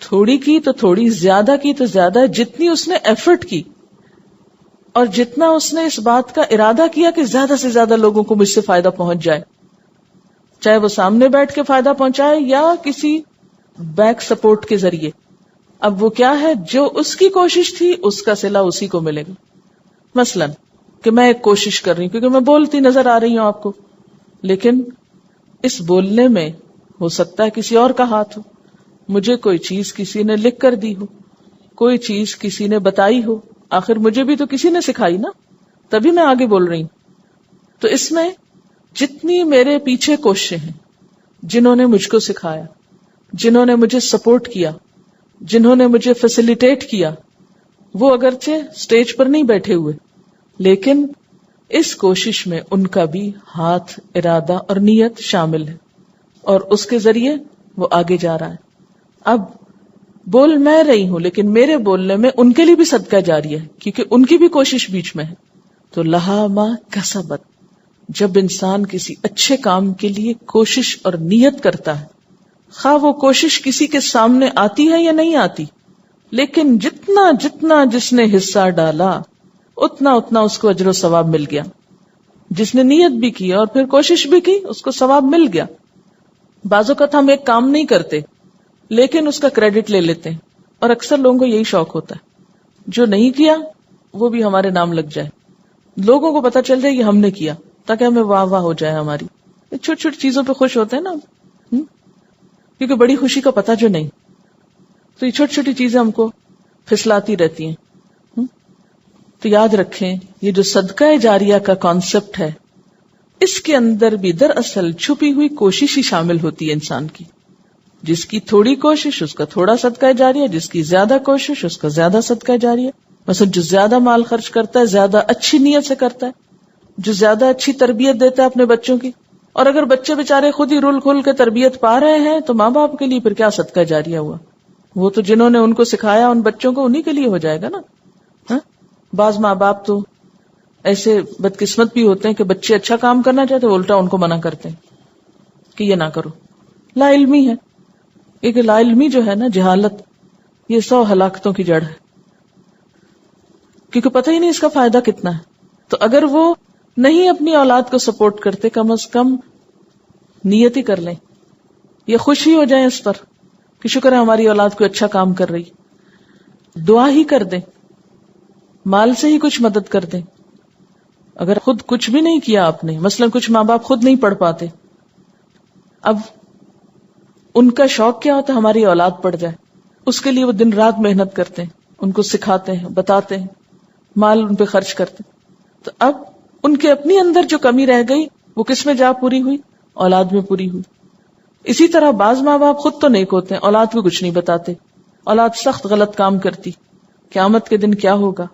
تھوڑی کی تو تھوڑی، زیادہ کی تو زیادہ، جتنی اس نے ایفرٹ کی اور جتنا اس نے اس بات کا ارادہ کیا کہ زیادہ سے زیادہ لوگوں کو مجھ سے فائدہ پہنچ جائے، چاہے وہ سامنے بیٹھ کے فائدہ پہنچائے یا کسی بیک سپورٹ کے ذریعے. اب وہ کیا ہے، جو اس کی کوشش تھی اس کا صلہ اسی کو ملے گا. مثلا کہ میں ایک کوشش کر رہی ہوں کیونکہ میں بولتی نظر آ رہی ہوں آپ کو، لیکن اس بولنے میں ہو سکتا ہے کسی اور کا ہاتھ ہو، مجھے کوئی چیز کسی نے لکھ کر دی ہو، کوئی چیز کسی نے بتائی ہو، آخر مجھے بھی تو کسی نے سکھائی نا، تبھی میں آگے بول رہی ہوں. تو اس میں جتنی میرے پیچھے کوششیں ہیں، جنہوں نے مجھ کو سکھایا، جنہوں نے مجھے سپورٹ کیا، جنہوں نے مجھے فیسیلیٹیٹ کیا، وہ اگرچہ سٹیج پر نہیں بیٹھے ہوئے، لیکن اس کوشش میں ان کا بھی ہاتھ، ارادہ اور نیت شامل ہے، اور اس کے ذریعے وہ آگے جا رہا ہے. اب بول میں رہی ہوں لیکن میرے بولنے میں ان کے لیے بھی صدقہ جاری ہے، کیونکہ ان کی بھی کوشش بیچ میں ہے. تو لہا ما کسبت، جب انسان کسی اچھے کام کے لیے کوشش اور نیت کرتا ہے خواہ وہ کوشش کسی کے سامنے آتی ہے یا نہیں آتی، لیکن جتنا جتنا جس نے حصہ ڈالا اتنا اتنا اس کو اجر و ثواب مل گیا. جس نے نیت بھی کی اور پھر کوشش بھی کی اس کو ثواب مل گیا. بعض اوقات ہم ایک کام نہیں کرتے لیکن اس کا کریڈٹ لے لیتے ہیں، اور اکثر لوگوں کو یہی شوق ہوتا ہے جو نہیں کیا وہ بھی ہمارے نام لگ جائے، لوگوں کو پتا چل جائے کہ ہم نے کیا، تاکہ ہمیں واہ واہ ہو جائے ہماری. چھوٹی چھوٹی چیزوں پہ خوش ہوتے ہیں نا، کیونکہ بڑی خوشی کا پتہ جو نہیں، تو یہ چھوٹی چھوٹی چیزیں ہم کو پھسلاتی رہتی ہیں. تو یاد رکھیں یہ جو صدقہ جاریہ کا کانسیپٹ ہے اس کے اندر بھی دراصل چھپی ہوئی کوشش ہی شامل ہوتی ہے انسان کی. جس کی تھوڑی کوشش اس کا تھوڑا صدقہ جاریہ، جس کی زیادہ کوشش اس کا زیادہ صدقہ جاریہ. مثلا جو زیادہ مال خرچ کرتا ہے زیادہ اچھی نیت سے کرتا ہے، جو زیادہ اچھی تربیت دیتا ہے اپنے بچوں کی. اور اگر بچے بےچارے خود ہی رول کھول کے تربیت پا رہے ہیں تو ماں باپ کے لیے پھر کیا صدقہ جاریہ ہوا؟ وہ تو جنہوں نے ان کو سکھایا ان بچوں کو انہی کے لیے ہو جائے گا نا. بعض ماں باپ تو ایسے بدقسمت بھی ہوتے ہیں کہ بچے اچھا کام کرنا چاہتے ہیں الٹا ان کو منع کرتے ہیں کہ یہ نہ کرو. لا علمی ہے، ایک لا علمی جو ہے نا، جہالت، یہ 100 ہلاکتوں کی جڑ ہے، کیونکہ پتہ ہی نہیں اس کا فائدہ کتنا ہے. تو اگر وہ نہیں اپنی اولاد کو سپورٹ کرتے، کم از کم نیت ہی کر لیں یا خوشی ہو جائیں اس پر کہ شکر ہے ہماری اولاد کوئی اچھا کام کر رہی. دعا ہی کر دیں، مال سے ہی کچھ مدد کر دیں. اگر خود کچھ بھی نہیں کیا آپ نے، مثلا کچھ ماں باپ خود نہیں پڑھ پاتے، اب ان کا شوق کیا ہوتا ہے ہماری اولاد پڑھ جائے، اس کے لیے وہ دن رات محنت کرتے ہیں، ان کو سکھاتے ہیں، بتاتے ہیں، مال ان پہ خرچ کرتے ہیں. تو اب ان کے اپنی اندر جو کمی رہ گئی وہ کس میں جا پوری ہوئی؟ اولاد میں پوری ہوئی. اسی طرح بعض ماں باپ خود تو نیک ہوتے ہیں، اولاد کو کچھ نہیں بتاتے، اولاد سخت غلط کام کرتی، قیامت کے دن کیا ہوگا؟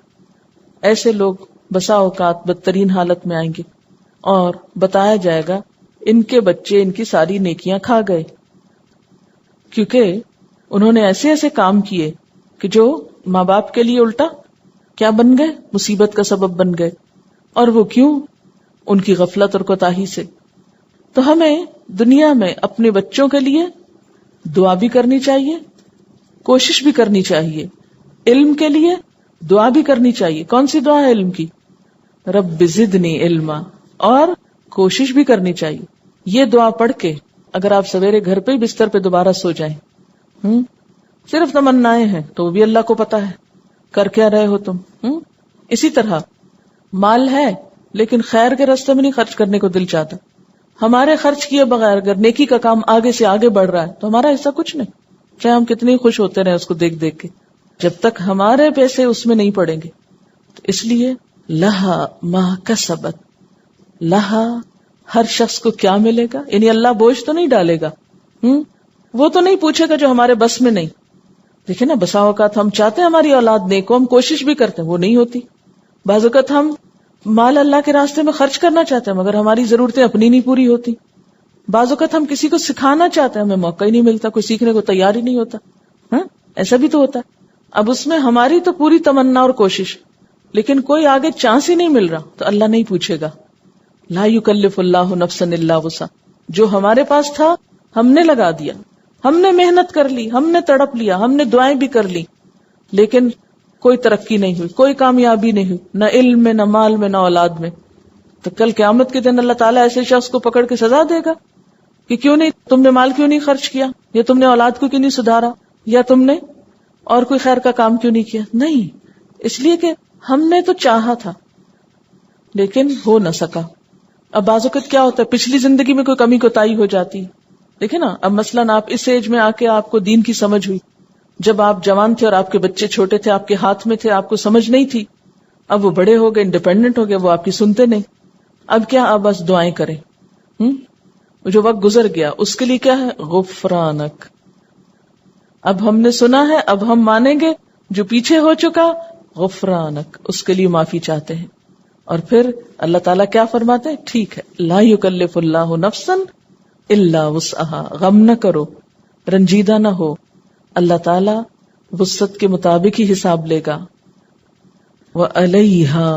ایسے لوگ بسا اوقات بدترین حالت میں آئیں گے اور بتایا جائے گا ان کے بچے ان کی ساری نیکیاں کھا گئے، کیونکہ انہوں نے ایسے ایسے کام کیے کہ جو ماں باپ کے لیے الٹا کیا بن گئے؟ مصیبت کا سبب بن گئے. اور وہ کیوں؟ ان کی غفلت اور کوتاہی سے. تو ہمیں دنیا میں اپنے بچوں کے لیے دعا بھی کرنی چاہیے، کوشش بھی کرنی چاہیے. علم کے لیے دعا بھی کرنی چاہیے. کون سی دعا ہے علم کی؟ رب زدنی علما. اور کوشش بھی کرنی چاہیے. یہ دعا پڑھ کے اگر آپ سویرے گھر پہ ہی بستر پہ دوبارہ سو جائیں، صرف تمنائیں ہیں تو وہ بھی اللہ کو پتا ہے کر کیا رہے ہو تم. اسی طرح مال ہے لیکن خیر کے راستے میں نہیں خرچ کرنے کو دل چاہتا. ہمارے خرچ کیے بغیر اگر نیکی کا کام آگے سے آگے بڑھ رہا ہے تو ہمارا حصہ کچھ نہیں، چاہے ہم کتنی خوش ہوتے رہے اس کو دیکھ دیکھ کے، جب تک ہمارے پیسے اس میں نہیں پڑیں گے. تو اس لیے لہا ما کسبت، لہا ہر شخص کو کیا ملے گا، یعنی اللہ بوجھ تو نہیں ڈالے گا، وہ تو نہیں پوچھے گا جو ہمارے بس میں نہیں. دیکھیں نا بسا اوقات ہم چاہتے ہیں ہماری اولاد نیک ہو، ہم کوشش بھی کرتے ہیں وہ نہیں ہوتی. بعض اوقات ہم مال اللہ کے راستے میں خرچ کرنا چاہتے ہیں مگر ہماری ضرورتیں اپنی نہیں پوری ہوتی. بعض اوقات ہم کسی کو سکھانا چاہتے ہیں، ہمیں موقع ہی نہیں ملتا، کوئی سیکھنے کو تیار ہی نہیں ہوتا. ایسا بھی تو ہوتا ہے. اب اس میں ہماری تو پوری تمنا اور کوشش، لیکن کوئی آگے چانس ہی نہیں مل رہا تو اللہ نہیں پوچھے گا. لا یکلف اللہ نفسا الا وسعها. جو ہمارے پاس تھا ہم نے لگا دیا، ہم نے محنت کر لی، ہم نے تڑپ لیا، ہم نے دعائیں بھی کر لی، لیکن کوئی ترقی نہیں ہوئی، کوئی کامیابی نہیں ہوئی، نہ علم میں، نہ مال میں، نہ اولاد میں. تو کل قیامت کے دن اللہ تعالیٰ ایسے شخص کو پکڑ کے سزا دے گا کہ کیوں نہیں تم نے مال کیوں نہیں خرچ کیا، یا تم نے اولاد کو کیوں نہیں سدھارا، یا تم نے اور کوئی خیر کا کام کیوں نہیں کیا. نہیں، اس لیے کہ ہم نے تو چاہا تھا لیکن ہو نہ سکا. اب بعض اوقات کیا ہوتا ہے پچھلی زندگی میں کوئی کمی کوتاہی ہو جاتی. دیکھیں نا، اب مثلاً آپ اس ایج میں آ کے آپ کو دین کی سمجھ ہوئی، جب آپ جوان تھے اور آپ کے بچے چھوٹے تھے، آپ کے ہاتھ میں تھے، آپ کو سمجھ نہیں تھی. اب وہ بڑے ہو گئے، انڈیپینڈنٹ ہو گئے، وہ آپ کی سنتے نہیں. اب کیا، اب بس دعائیں کریں. جو وقت گزر گیا اس کے لیے کیا ہے؟ غفرانک. اب ہم نے سنا ہے، اب ہم مانیں گے. جو پیچھے ہو چکا غفرانک، اس کے لیے معافی چاہتے ہیں. اور پھر اللہ تعالیٰ کیا فرماتے ہیں؟ ٹھیک ہے، لا یکلف اللہ نفسا الا وسعها. غم نہ کرو، رنجیدہ نہ ہو، اللہ تعالیٰ وسعت کے مطابق ہی حساب لے گا. وعلیہا،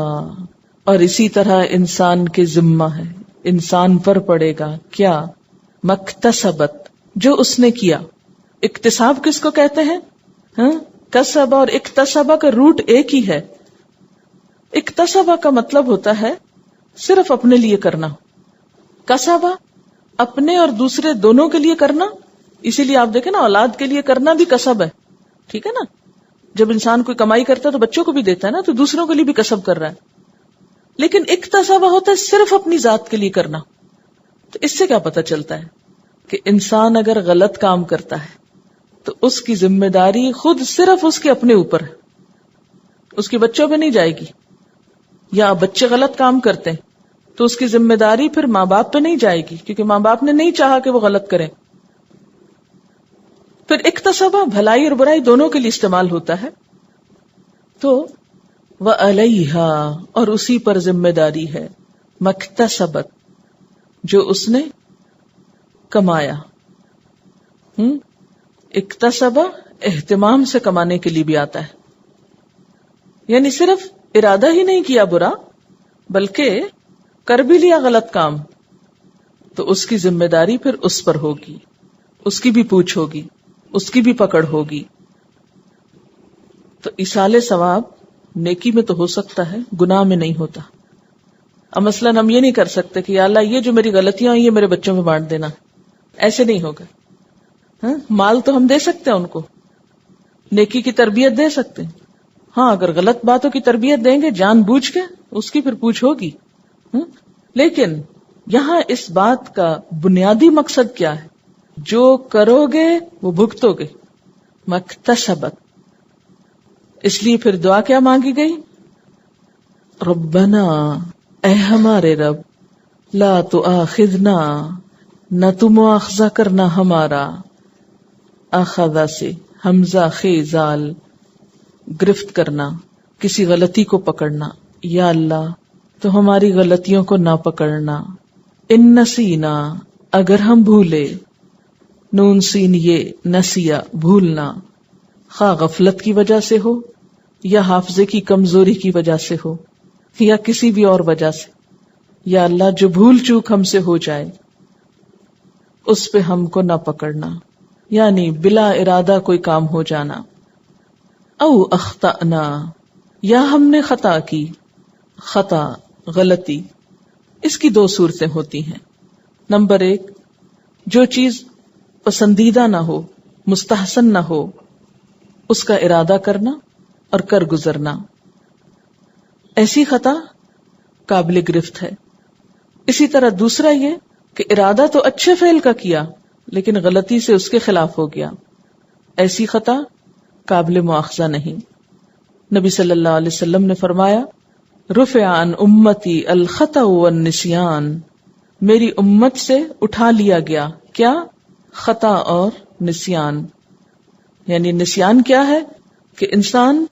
اور اسی طرح انسان کے ذمہ ہے، انسان پر پڑے گا کیا؟ مکتسبت، جو اس نے کیا. اکتساب کس کو کہتے ہیں؟ کسب اور اکتسبہ کا روٹ ایک ہی ہے. اکتسبہ کا مطلب ہوتا ہے صرف اپنے لیے کرنا. کسبہ اپنے اور دوسرے دونوں کے لیے کرنا. اسی لیے آپ دیکھیں نا، اولاد کے لیے کرنا بھی کسب ہے. ٹھیک ہے نا، جب انسان کوئی کمائی کرتا ہے تو بچوں کو بھی دیتا ہے نا، تو دوسروں کے لیے بھی کسب کر رہا ہے. لیکن اکتسبہ ہوتا ہے صرف اپنی ذات کے لیے کرنا. تو اس سے کیا پتہ چلتا ہے کہ انسان اگر غلط کام کرتا ہے تو اس کی ذمہ داری خود صرف اس کے اپنے اوپر ہے، اس کے بچوں پہ نہیں جائے گی. یا بچے غلط کام کرتے ہیں تو اس کی ذمہ داری پھر ماں باپ پہ نہیں جائے گی، کیونکہ ماں باپ نے نہیں چاہا کہ وہ غلط کریں. پھر اکتسبہ بھلائی اور برائی دونوں کے لیے استعمال ہوتا ہے. تو وَعَلَيْهَا، اور اسی پر ذمہ داری ہے، مَكْتَسَبَتْ، جو اس نے کمایا. اکتسبہ اہتمام سے کمانے کے لیے بھی آتا ہے، یعنی صرف ارادہ ہی نہیں کیا برا، بلکہ کر بھی لیا غلط کام، تو اس کی ذمہ داری پھر اس پر ہوگی، اس کی بھی پوچھ ہوگی، اس کی بھی پکڑ ہوگی. تو ایصال ثواب نیکی میں تو ہو سکتا ہے، گناہ میں نہیں ہوتا. اب مثلاً ہم یہ نہیں کر سکتے کہ یا اللہ یہ جو میری غلطیاں ہیں یہ میرے بچوں میں بانٹ دینا، ایسے نہیں ہوگا. مال تو ہم دے سکتے ہیں ان کو، نیکی کی تربیت دے سکتے ہیں. ہاں اگر غلط باتوں کی تربیت دیں گے جان بوجھ کے، اس کی پھر پوچھ ہوگی. لیکن یہاں اس بات کا بنیادی مقصد کیا ہے؟ جو کرو گے وہ بھگتو گے. مکتسبت. اس لیے پھر دعا کیا مانگی گئی؟ ربنا، اے ہمارے رب، لا تؤاخذنا، نہ تو مواخذہ کرنا ہمارا. اخذا سے حمزہ خیزال، گرفت کرنا، کسی غلطی کو پکڑنا. یا اللہ تو ہماری غلطیوں کو نہ پکڑنا. ان نسینا، اگر ہم بھولے، نون سین یہ نسیا بھولنا، خواہ غفلت کی وجہ سے ہو یا حافظے کی کمزوری کی وجہ سے ہو یا کسی بھی اور وجہ سے. یا اللہ جو بھول چوک ہم سے ہو جائے اس پہ ہم کو نہ پکڑنا، یعنی بلا ارادہ کوئی کام ہو جانا. او اخطأنا، یا ہم نے خطا کی. خطا غلطی، اس کی دو صورتیں ہوتی ہیں. نمبر 1، جو چیز پسندیدہ نہ ہو، مستحسن نہ ہو، اس کا ارادہ کرنا اور کر گزرنا، ایسی خطا قابل گرفت ہے. اسی طرح دوسرا یہ کہ ارادہ تو اچھے فعل کا کیا لیکن غلطی سے اس کے خلاف ہو گیا، ایسی خطا قابل مواخذہ نہیں. نبی صلی اللہ علیہ وسلم نے فرمایا، رفع عن امتی الخطأ والنسیان، میری امت سے اٹھا لیا گیا کیا؟ خطا اور نسیان. یعنی نسیان کیا ہے؟ کہ انسان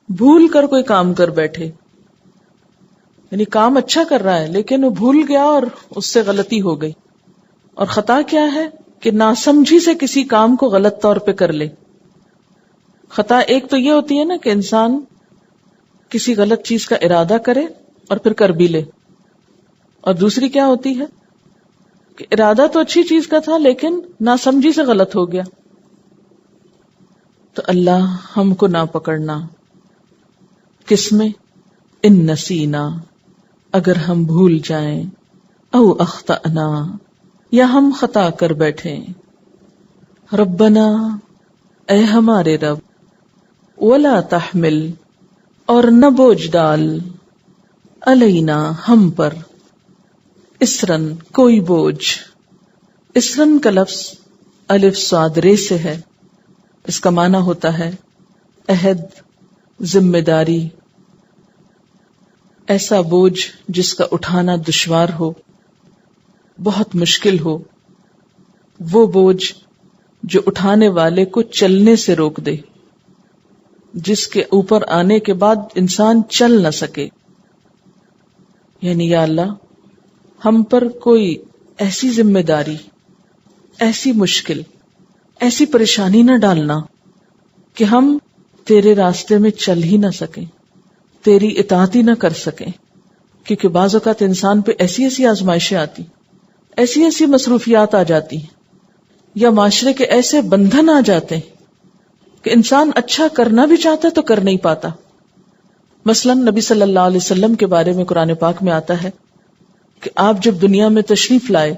بھول کر کوئی کام کر بیٹھے، یعنی کام اچھا کر رہا ہے لیکن وہ بھول گیا اور اس سے غلطی ہو گئی. اور خطا کیا ہے؟ کہ ناسمجھی سے کسی کام کو غلط طور پہ کر لے. خطا ایک تو یہ ہوتی ہے نا کہ انسان کسی غلط چیز کا ارادہ کرے اور پھر کر بھی لے، اور دوسری کیا ہوتی ہے کہ ارادہ تو اچھی چیز کا تھا لیکن ناسمجھی سے غلط ہو گیا. تو اللہ ہم کو نہ پکڑنا کس میں؟ ان نسینا، اگر ہم بھول جائیں، او اخطأنا، یا ہم خطا کر بیٹھیں. ربنا، اے ہمارے رب، ولا تحمل، اور نہ بوجھ ڈال، علینا، ہم پر، اسرن، کوئی بوجھ. اسرن کا لفظ الف صاد رے سے ہے. اس کا معنی ہوتا ہے عہد، ذمہ داری، ایسا بوجھ جس کا اٹھانا دشوار ہو، بہت مشکل ہو، وہ بوجھ جو اٹھانے والے کو چلنے سے روک دے، جس کے اوپر آنے کے بعد انسان چل نہ سکے. یعنی یا اللہ ہم پر کوئی ایسی ذمہ داری، ایسی مشکل، ایسی پریشانی نہ ڈالنا کہ ہم تیرے راستے میں چل ہی نہ سکیں، تیری اطاعت ہی نہ کر سکیں. کیونکہ بعض اوقات انسان پہ ایسی ایسی آزمائشیں آتی، ایسی ایسی مصروفیات آ جاتی ہیں یا معاشرے کے ایسے بندھن آ جاتے ہیں کہ انسان اچھا کرنا بھی چاہتا ہے تو کر نہیں پاتا. مثلا نبی صلی اللہ علیہ وسلم کے بارے میں قرآن پاک میں آتا ہے کہ آپ جب دنیا میں تشریف لائے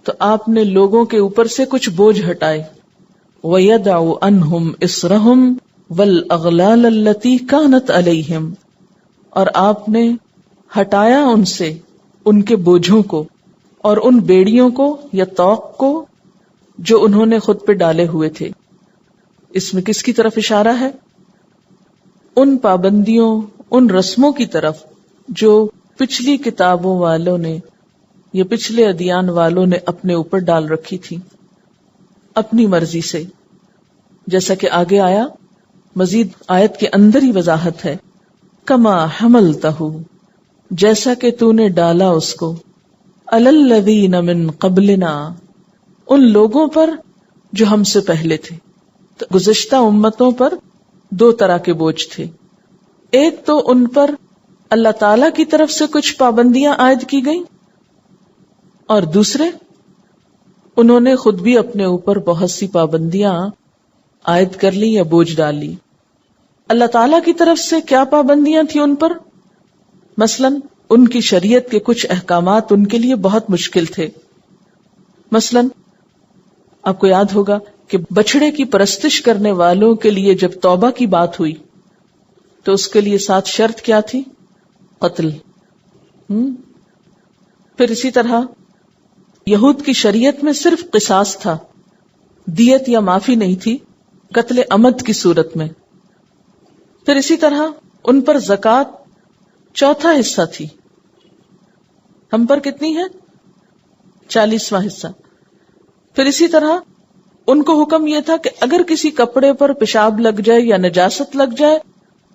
تو آپ نے لوگوں کے اوپر سے کچھ بوجھ ہٹائے. وَيَدَعُ عَنْهُمْ إِصْرَهُمْ وَالْأَغْلَالَ الَّتِي كَانَتْ عَلَيْهِمْ، اور آپ نے ہٹایا ان سے ان کے بوجھوں کو اور ان بیڑیوں کو یا طوق کو جو انہوں نے خود پہ ڈالے ہوئے تھے. اس میں کس کی طرف اشارہ ہے؟ ان پابندیوں، ان رسموں کی طرف جو پچھلی کتابوں والوں نے یا پچھلے ادیان والوں نے اپنے اوپر ڈال رکھی تھی اپنی مرضی سے. جیسا کہ آگے آیا، مزید آیت کے اندر ہی وضاحت ہے، کما حملتہ، جیسا کہ تو نے ڈالا اس کو، علی الذین من قبلنا، ان لوگوں پر جو ہم سے پہلے تھے. تو گزشتہ امتوں پر دو طرح کے بوجھ تھے. ایک تو ان پر اللہ تعالی کی طرف سے کچھ پابندیاں عائد کی گئیں، اور دوسرے انہوں نے خود بھی اپنے اوپر بہت سی پابندیاں عائد کر لی یا بوجھ ڈال لی. اللہ تعالی کی طرف سے کیا پابندیاں تھیں ان پر؟ مثلا ان کی شریعت کے کچھ احکامات ان کے لیے بہت مشکل تھے. مثلا آپ کو یاد ہوگا کہ بچڑے کی پرستش کرنے والوں کے لیے جب توبہ کی بات ہوئی تو اس کے لیے 7 شرط کیا تھی؟ قتل. پھر اسی طرح یہود کی شریعت میں صرف قصاص تھا، دیت یا معافی نہیں تھی، قتل عمد کی صورت میں. پھر اسی طرح ان پر زکوٰۃ چوتھا حصہ تھی، ہم پر کتنی ہے؟ 40واں حصہ. پھر اسی طرح ان کو حکم یہ تھا کہ اگر کسی کپڑے پر پیشاب لگ جائے یا نجاست لگ جائے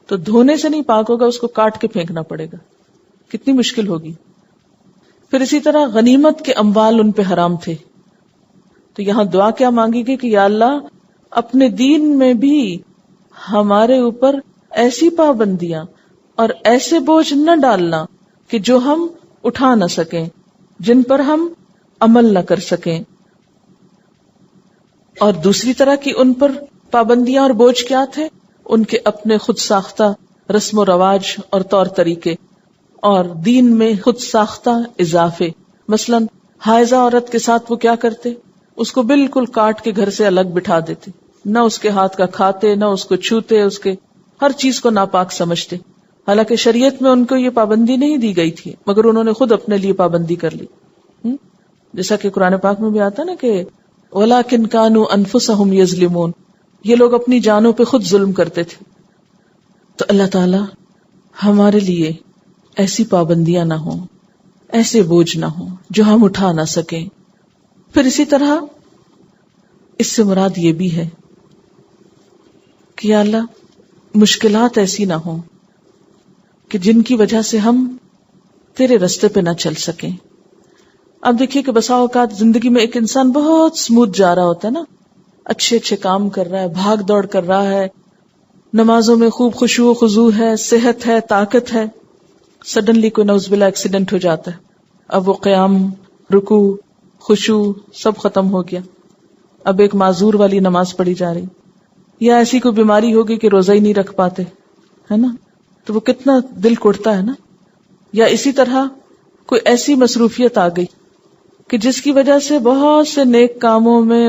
تو دھونے سے نہیں پاک ہوگا، اس کو کاٹ کے پھینکنا پڑے گا. کتنی مشکل ہوگی. پھر اسی طرح غنیمت کے اموال ان پہ حرام تھے. تو یہاں دعا کیا مانگی گئی کہ یا اللہ اپنے دین میں بھی ہمارے اوپر ایسی پابندیاں اور ایسے بوجھ نہ ڈالنا کہ جو ہم اٹھا نہ سکیں، جن پر ہم عمل نہ کر سکیں. اور دوسری طرح کی ان پر پابندیاں اور بوجھ کیا تھے؟ ان کے اپنے خود ساختہ رسم و رواج اور طور طریقے، اور دین میں خود ساختہ اضافے. مثلا حائضہ عورت کے ساتھ وہ کیا کرتے؟ اس کو بالکل کاٹ کے گھر سے الگ بٹھا دیتے، نہ اس کے ہاتھ کا کھاتے، نہ اس کو چھوتے، اس کے ہر چیز کو ناپاک سمجھتے. حالانکہ شریعت میں ان کو یہ پابندی نہیں دی گئی تھی، مگر انہوں نے خود اپنے لیے پابندی کر لی. جیسا کہ قرآن پاک میں بھی آتا نا کہ وَلَٰكِنْ كَانُوا أَنفُسَهُمْ يَظْلِمُونَ، یہ لوگ اپنی جانوں پہ خود ظلم کرتے تھے. تو اللہ تعالی ہمارے لیے ایسی پابندیاں نہ ہوں، ایسے بوجھ نہ ہوں جو ہم اٹھا نہ سکیں. پھر اسی طرح اس سے مراد یہ بھی ہے کہ یا اللہ مشکلات ایسی نہ ہوں کہ جن کی وجہ سے ہم تیرے رستے پہ نہ چل سکیں. اب دیکھیے کہ بسا اوقات زندگی میں ایک انسان بہت سموتھ جا رہا ہوتا ہے نا، اچھے اچھے کام کر رہا ہے، بھاگ دوڑ کر رہا ہے، نمازوں میں خوب خشوع و خضوع ہے، صحت ہے، طاقت ہے. سڈنلی کوئی نعوذ باللہ ایکسیڈنٹ ہو جاتا ہے، اب وہ قیام، رکوع، خشوع سب ختم ہو گیا، اب ایک معذور والی نماز پڑھی جا رہی. یا ایسی کوئی بیماری ہوگی کہ روزہ ہی نہیں رکھ پاتے، ہے نا، تو وہ کتنا دل کڑتا ہے نا. یا اسی طرح کوئی ایسی مصروفیت آ گئی کہ جس کی وجہ سے بہت سے نیک کاموں میں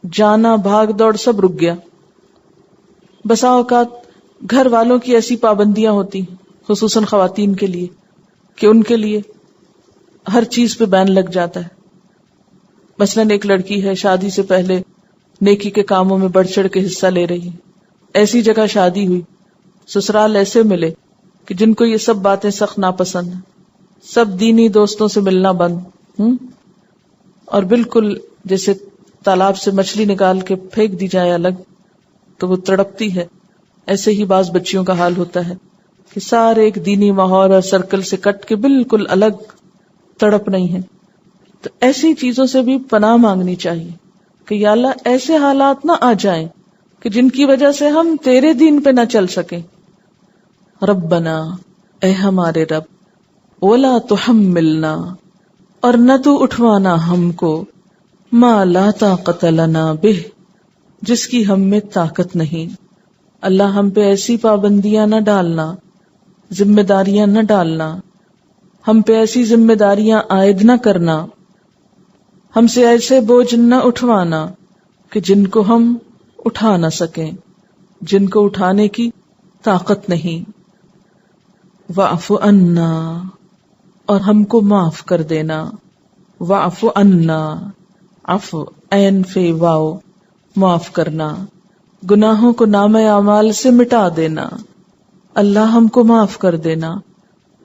جانا، بھاگ دوڑ سب رک گیا. بسا اوقات گھر والوں کی ایسی پابندیاں ہوتی، خصوصاً خواتین کے لیے، کہ ان کے لیے ہر چیز پہ بین لگ جاتا ہے. مثلاً ایک لڑکی ہے، شادی سے پہلے نیکی کے کاموں میں بڑھ چڑھ کے حصہ لے رہی ہے، ایسی جگہ شادی ہوئی، سسرال ایسے ملے کہ جن کو یہ سب باتیں سخت ناپسند ہیں، سب دینی دوستوں سے ملنا بند، اور بالکل جیسے تالاب سے مچھلی نکال کے پھینک دی جائے الگ تو وہ تڑپتی ہے. ایسے ہی بعض بچیوں کا حال ہوتا ہے کہ سارے ایک دینی ماحول اور سرکل سے کٹ کے بالکل الگ تڑپ نہیں ہے. تو ایسی چیزوں سے بھی پناہ مانگنی چاہیے کہ یا اللہ ایسے حالات نہ آ جائیں کہ جن کی وجہ سے ہم تیرے دین پہ نہ چل سکیں. ربنا، اے ہمارے رب، ولا تحملنا، اور نہ تو اٹھوانا ہم کو، ما لا طاقت لنا بہ، جس کی ہم میں طاقت نہیں۔ اللہ ہم پہ ایسی پابندیاں نہ ڈالنا، ذمہ داریاں نہ ڈالنا، ہم پہ ایسی ذمہ داریاں عائد نہ کرنا، ہم سے ایسے بوجھ نہ اٹھوانا کہ جن کو ہم اٹھا نہ سکیں، جن کو اٹھانے کی طاقت نہیں۔ واعف عنا، اور ہم کو معاف کر دینا۔ واعف عنا، عفو عین فے واو، معاف کرنا، گناہوں کو نام اعمال سے مٹا دینا۔ اللہ ہم کو معاف کر دینا،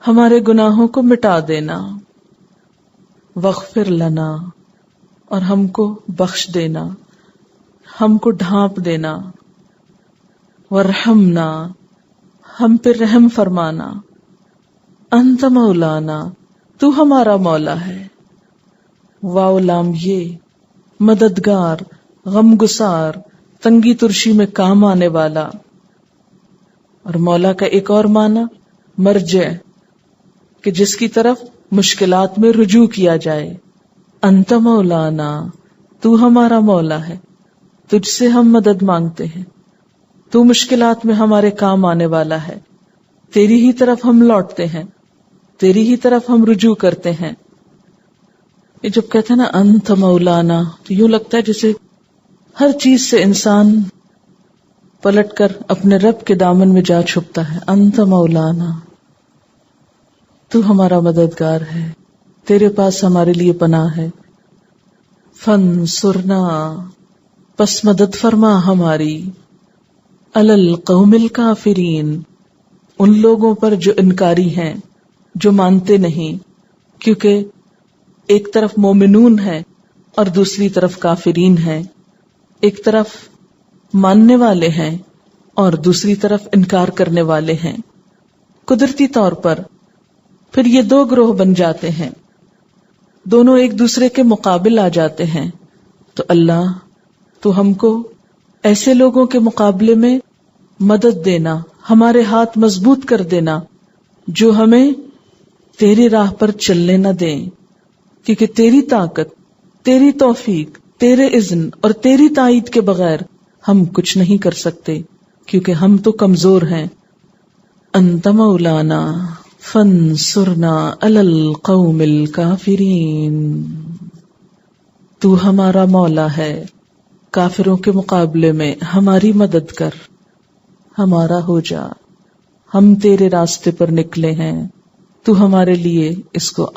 ہمارے گناہوں کو مٹا دینا۔ واغفر لنا، اور ہم کو بخش دینا، ہم کو ڈھانپ دینا۔ وارحمنا، ہم پہ رحم فرمانا۔ انت مولانا، تو ہمارا مولا ہے۔ واو لام یہ، مددگار، غمگسار، تنگی ترشی میں کام آنے والا۔ اور مولا کا ایک اور معنی مرجع، کہ جس کی طرف مشکلات میں رجوع کیا جائے۔ انت مولانا، تو ہمارا مولا ہے، تجھ سے ہم مدد مانگتے ہیں، تو مشکلات میں ہمارے کام آنے والا ہے، تیری ہی طرف ہم لوٹتے ہیں، تیری ہی طرف ہم رجوع کرتے ہیں۔ یہ جب کہتے ہیں نا انت مولانا، تو یوں لگتا ہے جیسے ہر چیز سے انسان پلٹ کر اپنے رب کے دامن میں جا چھپتا ہے۔ انت مولانا، تو ہمارا مددگار ہے، تیرے پاس ہمارے لیے پناہ ہے۔ فانصرنا، پس مدد فرما ہماری، علی القوم الکافرین، ان لوگوں پر جو انکاری ہیں، جو مانتے نہیں، کیونکہ ایک طرف مومنون ہے اور دوسری طرف کافرین ہیں، ایک طرف ماننے والے ہیں اور دوسری طرف انکار کرنے والے ہیں۔ قدرتی طور پر پھر یہ دو گروہ بن جاتے ہیں، دونوں ایک دوسرے کے مقابل آ جاتے ہیں۔ تو اللہ تو ہم کو ایسے لوگوں کے مقابلے میں مدد دینا، ہمارے ہاتھ مضبوط کر دینا جو ہمیں تیری راہ پر چلنے نہ دیں، کیونکہ تیری طاقت، تیری توفیق، تیرے اذن اور تیری تائید کے بغیر ہم کچھ نہیں کر سکتے، کیونکہ ہم تو کمزور ہیں۔ انت مولانا فانصرنا علی القوم الکافرین، تو ہمارا مولا ہے، کافروں کے مقابلے میں ہماری مدد کر، ہمارا ہو جا، ہم تیرے راستے پر نکلے ہیں، تو ہمارے لیے اس کو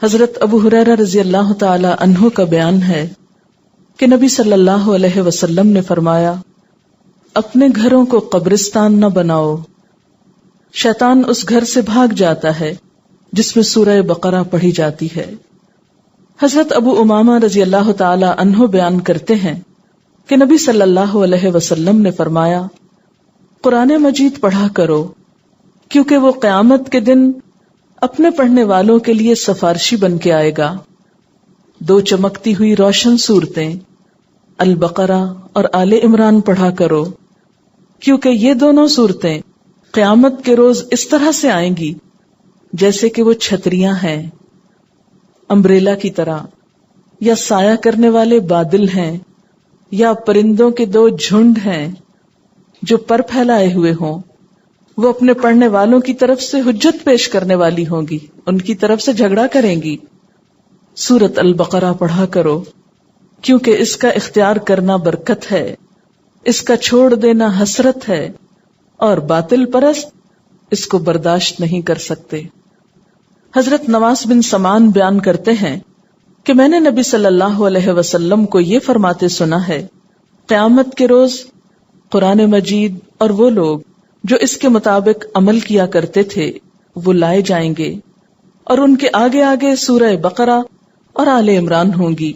حضرت ابو ہریرہ رضی اللہ تعالی عنہ کا بیان ہے کہ نبی صلی اللہ علیہ وسلم نے فرمایا، اپنے گھروں کو قبرستان نہ بناؤ، شیطان اس گھر سے بھاگ جاتا ہے جس میں سورہ بقرہ پڑھی جاتی ہے۔ حضرت ابو امامہ رضی اللہ تعالی عنہ بیان کرتے ہیں کہ نبی صلی اللہ علیہ وسلم نے فرمایا، قرآن مجید پڑھا کرو، کیونکہ وہ قیامت کے دن اپنے پڑھنے والوں کے لیے سفارشی بن کے آئے گا۔ دو چمکتی ہوئی روشن صورتیں البقرہ اور آل عمران پڑھا کرو، کیونکہ یہ دونوں صورتیں قیامت کے روز اس طرح سے آئیں گی جیسے کہ وہ چھتریاں ہیں، امبریلا کی طرح، یا سایہ کرنے والے بادل ہیں، یا پرندوں کے دو جھنڈ ہیں جو پر پھیلائے ہوئے ہوں۔ وہ اپنے پڑھنے والوں کی طرف سے حجت پیش کرنے والی ہوں گی، ان کی طرف سے جھگڑا کریں گی۔ سورت البقرہ پڑھا کرو، کیونکہ اس کا اختیار کرنا برکت ہے، اس کا چھوڑ دینا حسرت ہے، اور باطل پرست اس کو برداشت نہیں کر سکتے۔ حضرت نواس بن سمان بیان کرتے ہیں کہ میں نے نبی صلی اللہ علیہ وسلم کو یہ فرماتے سنا ہے، قیامت کے روز قرآن مجید اور وہ لوگ جو اس کے مطابق عمل کیا کرتے تھے وہ لائے جائیں گے، اور ان کے آگے آگے سورہ بقرہ اور آل عمران ہوں گی،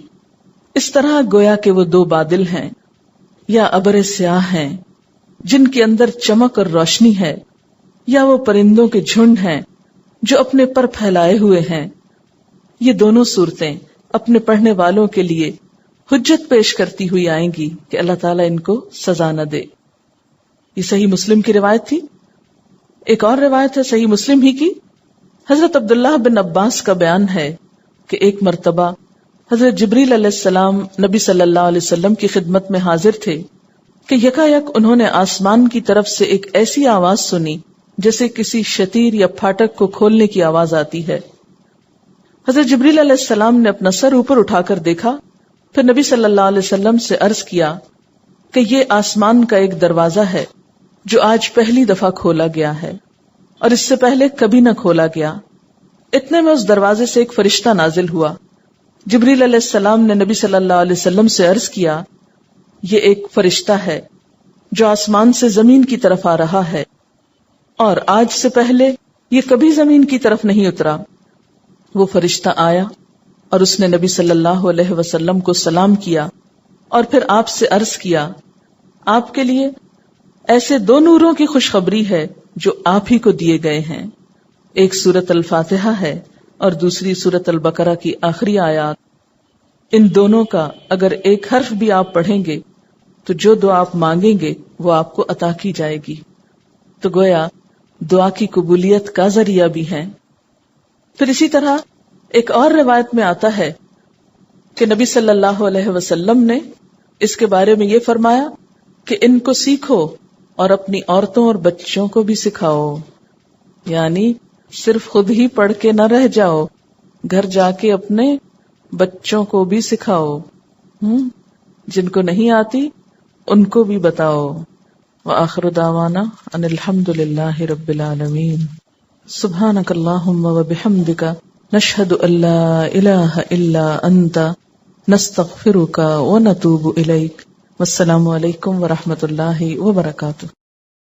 اس طرح گویا کہ وہ دو بادل ہیں یا ابر سیاہ ہیں جن کے اندر چمک اور روشنی ہے، یا وہ پرندوں کے جھنڈ ہیں جو اپنے پر پھیلائے ہوئے ہیں۔ یہ دونوں صورتیں اپنے پڑھنے والوں کے لیے حجت پیش کرتی ہوئی آئیں گی کہ اللہ تعالیٰ ان کو سزا نہ دے۔ یہ صحیح مسلم کی روایت تھی۔ ایک اور روایت ہے صحیح مسلم ہی کی، حضرت عبداللہ بن عباس کا بیان ہے کہ ایک مرتبہ حضرت جبریل علیہ السلام نبی صلی اللہ علیہ وسلم کی خدمت میں حاضر تھے کہ یکایک انہوں نے آسمان کی طرف سے ایک ایسی آواز سنی جیسے کسی شتیر یا پھاٹک کو کھولنے کی آواز آتی ہے۔ حضرت جبریل علیہ السلام نے اپنا سر اوپر اٹھا کر دیکھا، پھر نبی صلی اللہ علیہ وسلم سے عرض کیا کہ یہ آسمان کا ایک دروازہ ہے جو آج پہلی دفعہ کھولا گیا ہے اور اس سے پہلے کبھی نہ کھولا گیا۔ اتنے میں اس دروازے سے ایک فرشتہ نازل ہوا۔ جبریل علیہ السلام نے نبی صلی اللہ علیہ وسلم سے عرض کیا، یہ ایک فرشتہ ہے جو آسمان سے زمین کی طرف آ رہا ہے، اور آج سے پہلے یہ کبھی زمین کی طرف نہیں اترا۔ وہ فرشتہ آیا اور اس نے نبی صلی اللہ علیہ وسلم کو سلام کیا اور پھر آپ سے عرض کیا، آپ کے لیے ایسے دو نوروں کی خوشخبری ہے جو آپ ہی کو دیے گئے ہیں، ایک سورۃ الفاتحہ ہے اور دوسری سورۃ البقرہ کی آخری آیات۔ ان دونوں کا اگر ایک حرف بھی آپ پڑھیں گے تو جو دعا آپ مانگیں گے وہ آپ کو عطا کی جائے گی۔ تو گویا دعا کی قبولیت کا ذریعہ بھی ہیں۔ پھر اسی طرح ایک اور روایت میں آتا ہے کہ نبی صلی اللہ علیہ وسلم نے اس کے بارے میں یہ فرمایا کہ ان کو سیکھو اور اپنی عورتوں اور بچوں کو بھی سکھاؤ، یعنی صرف خود ہی پڑھ کے نہ رہ جاؤ، گھر جا کے اپنے بچوں کو بھی سکھاؤ، جن کو نہیں آتی ان کو بھی بتاؤ۔ وآخر دعوانا ان الحمد للہ رب العالمین۔ سبحانک اللہم وبحمدک نشہد ان لا الہ الا انت نستغفرک ونتوب الیک۔ والسلام علیکم ورحمۃ اللہ وبرکاتہ۔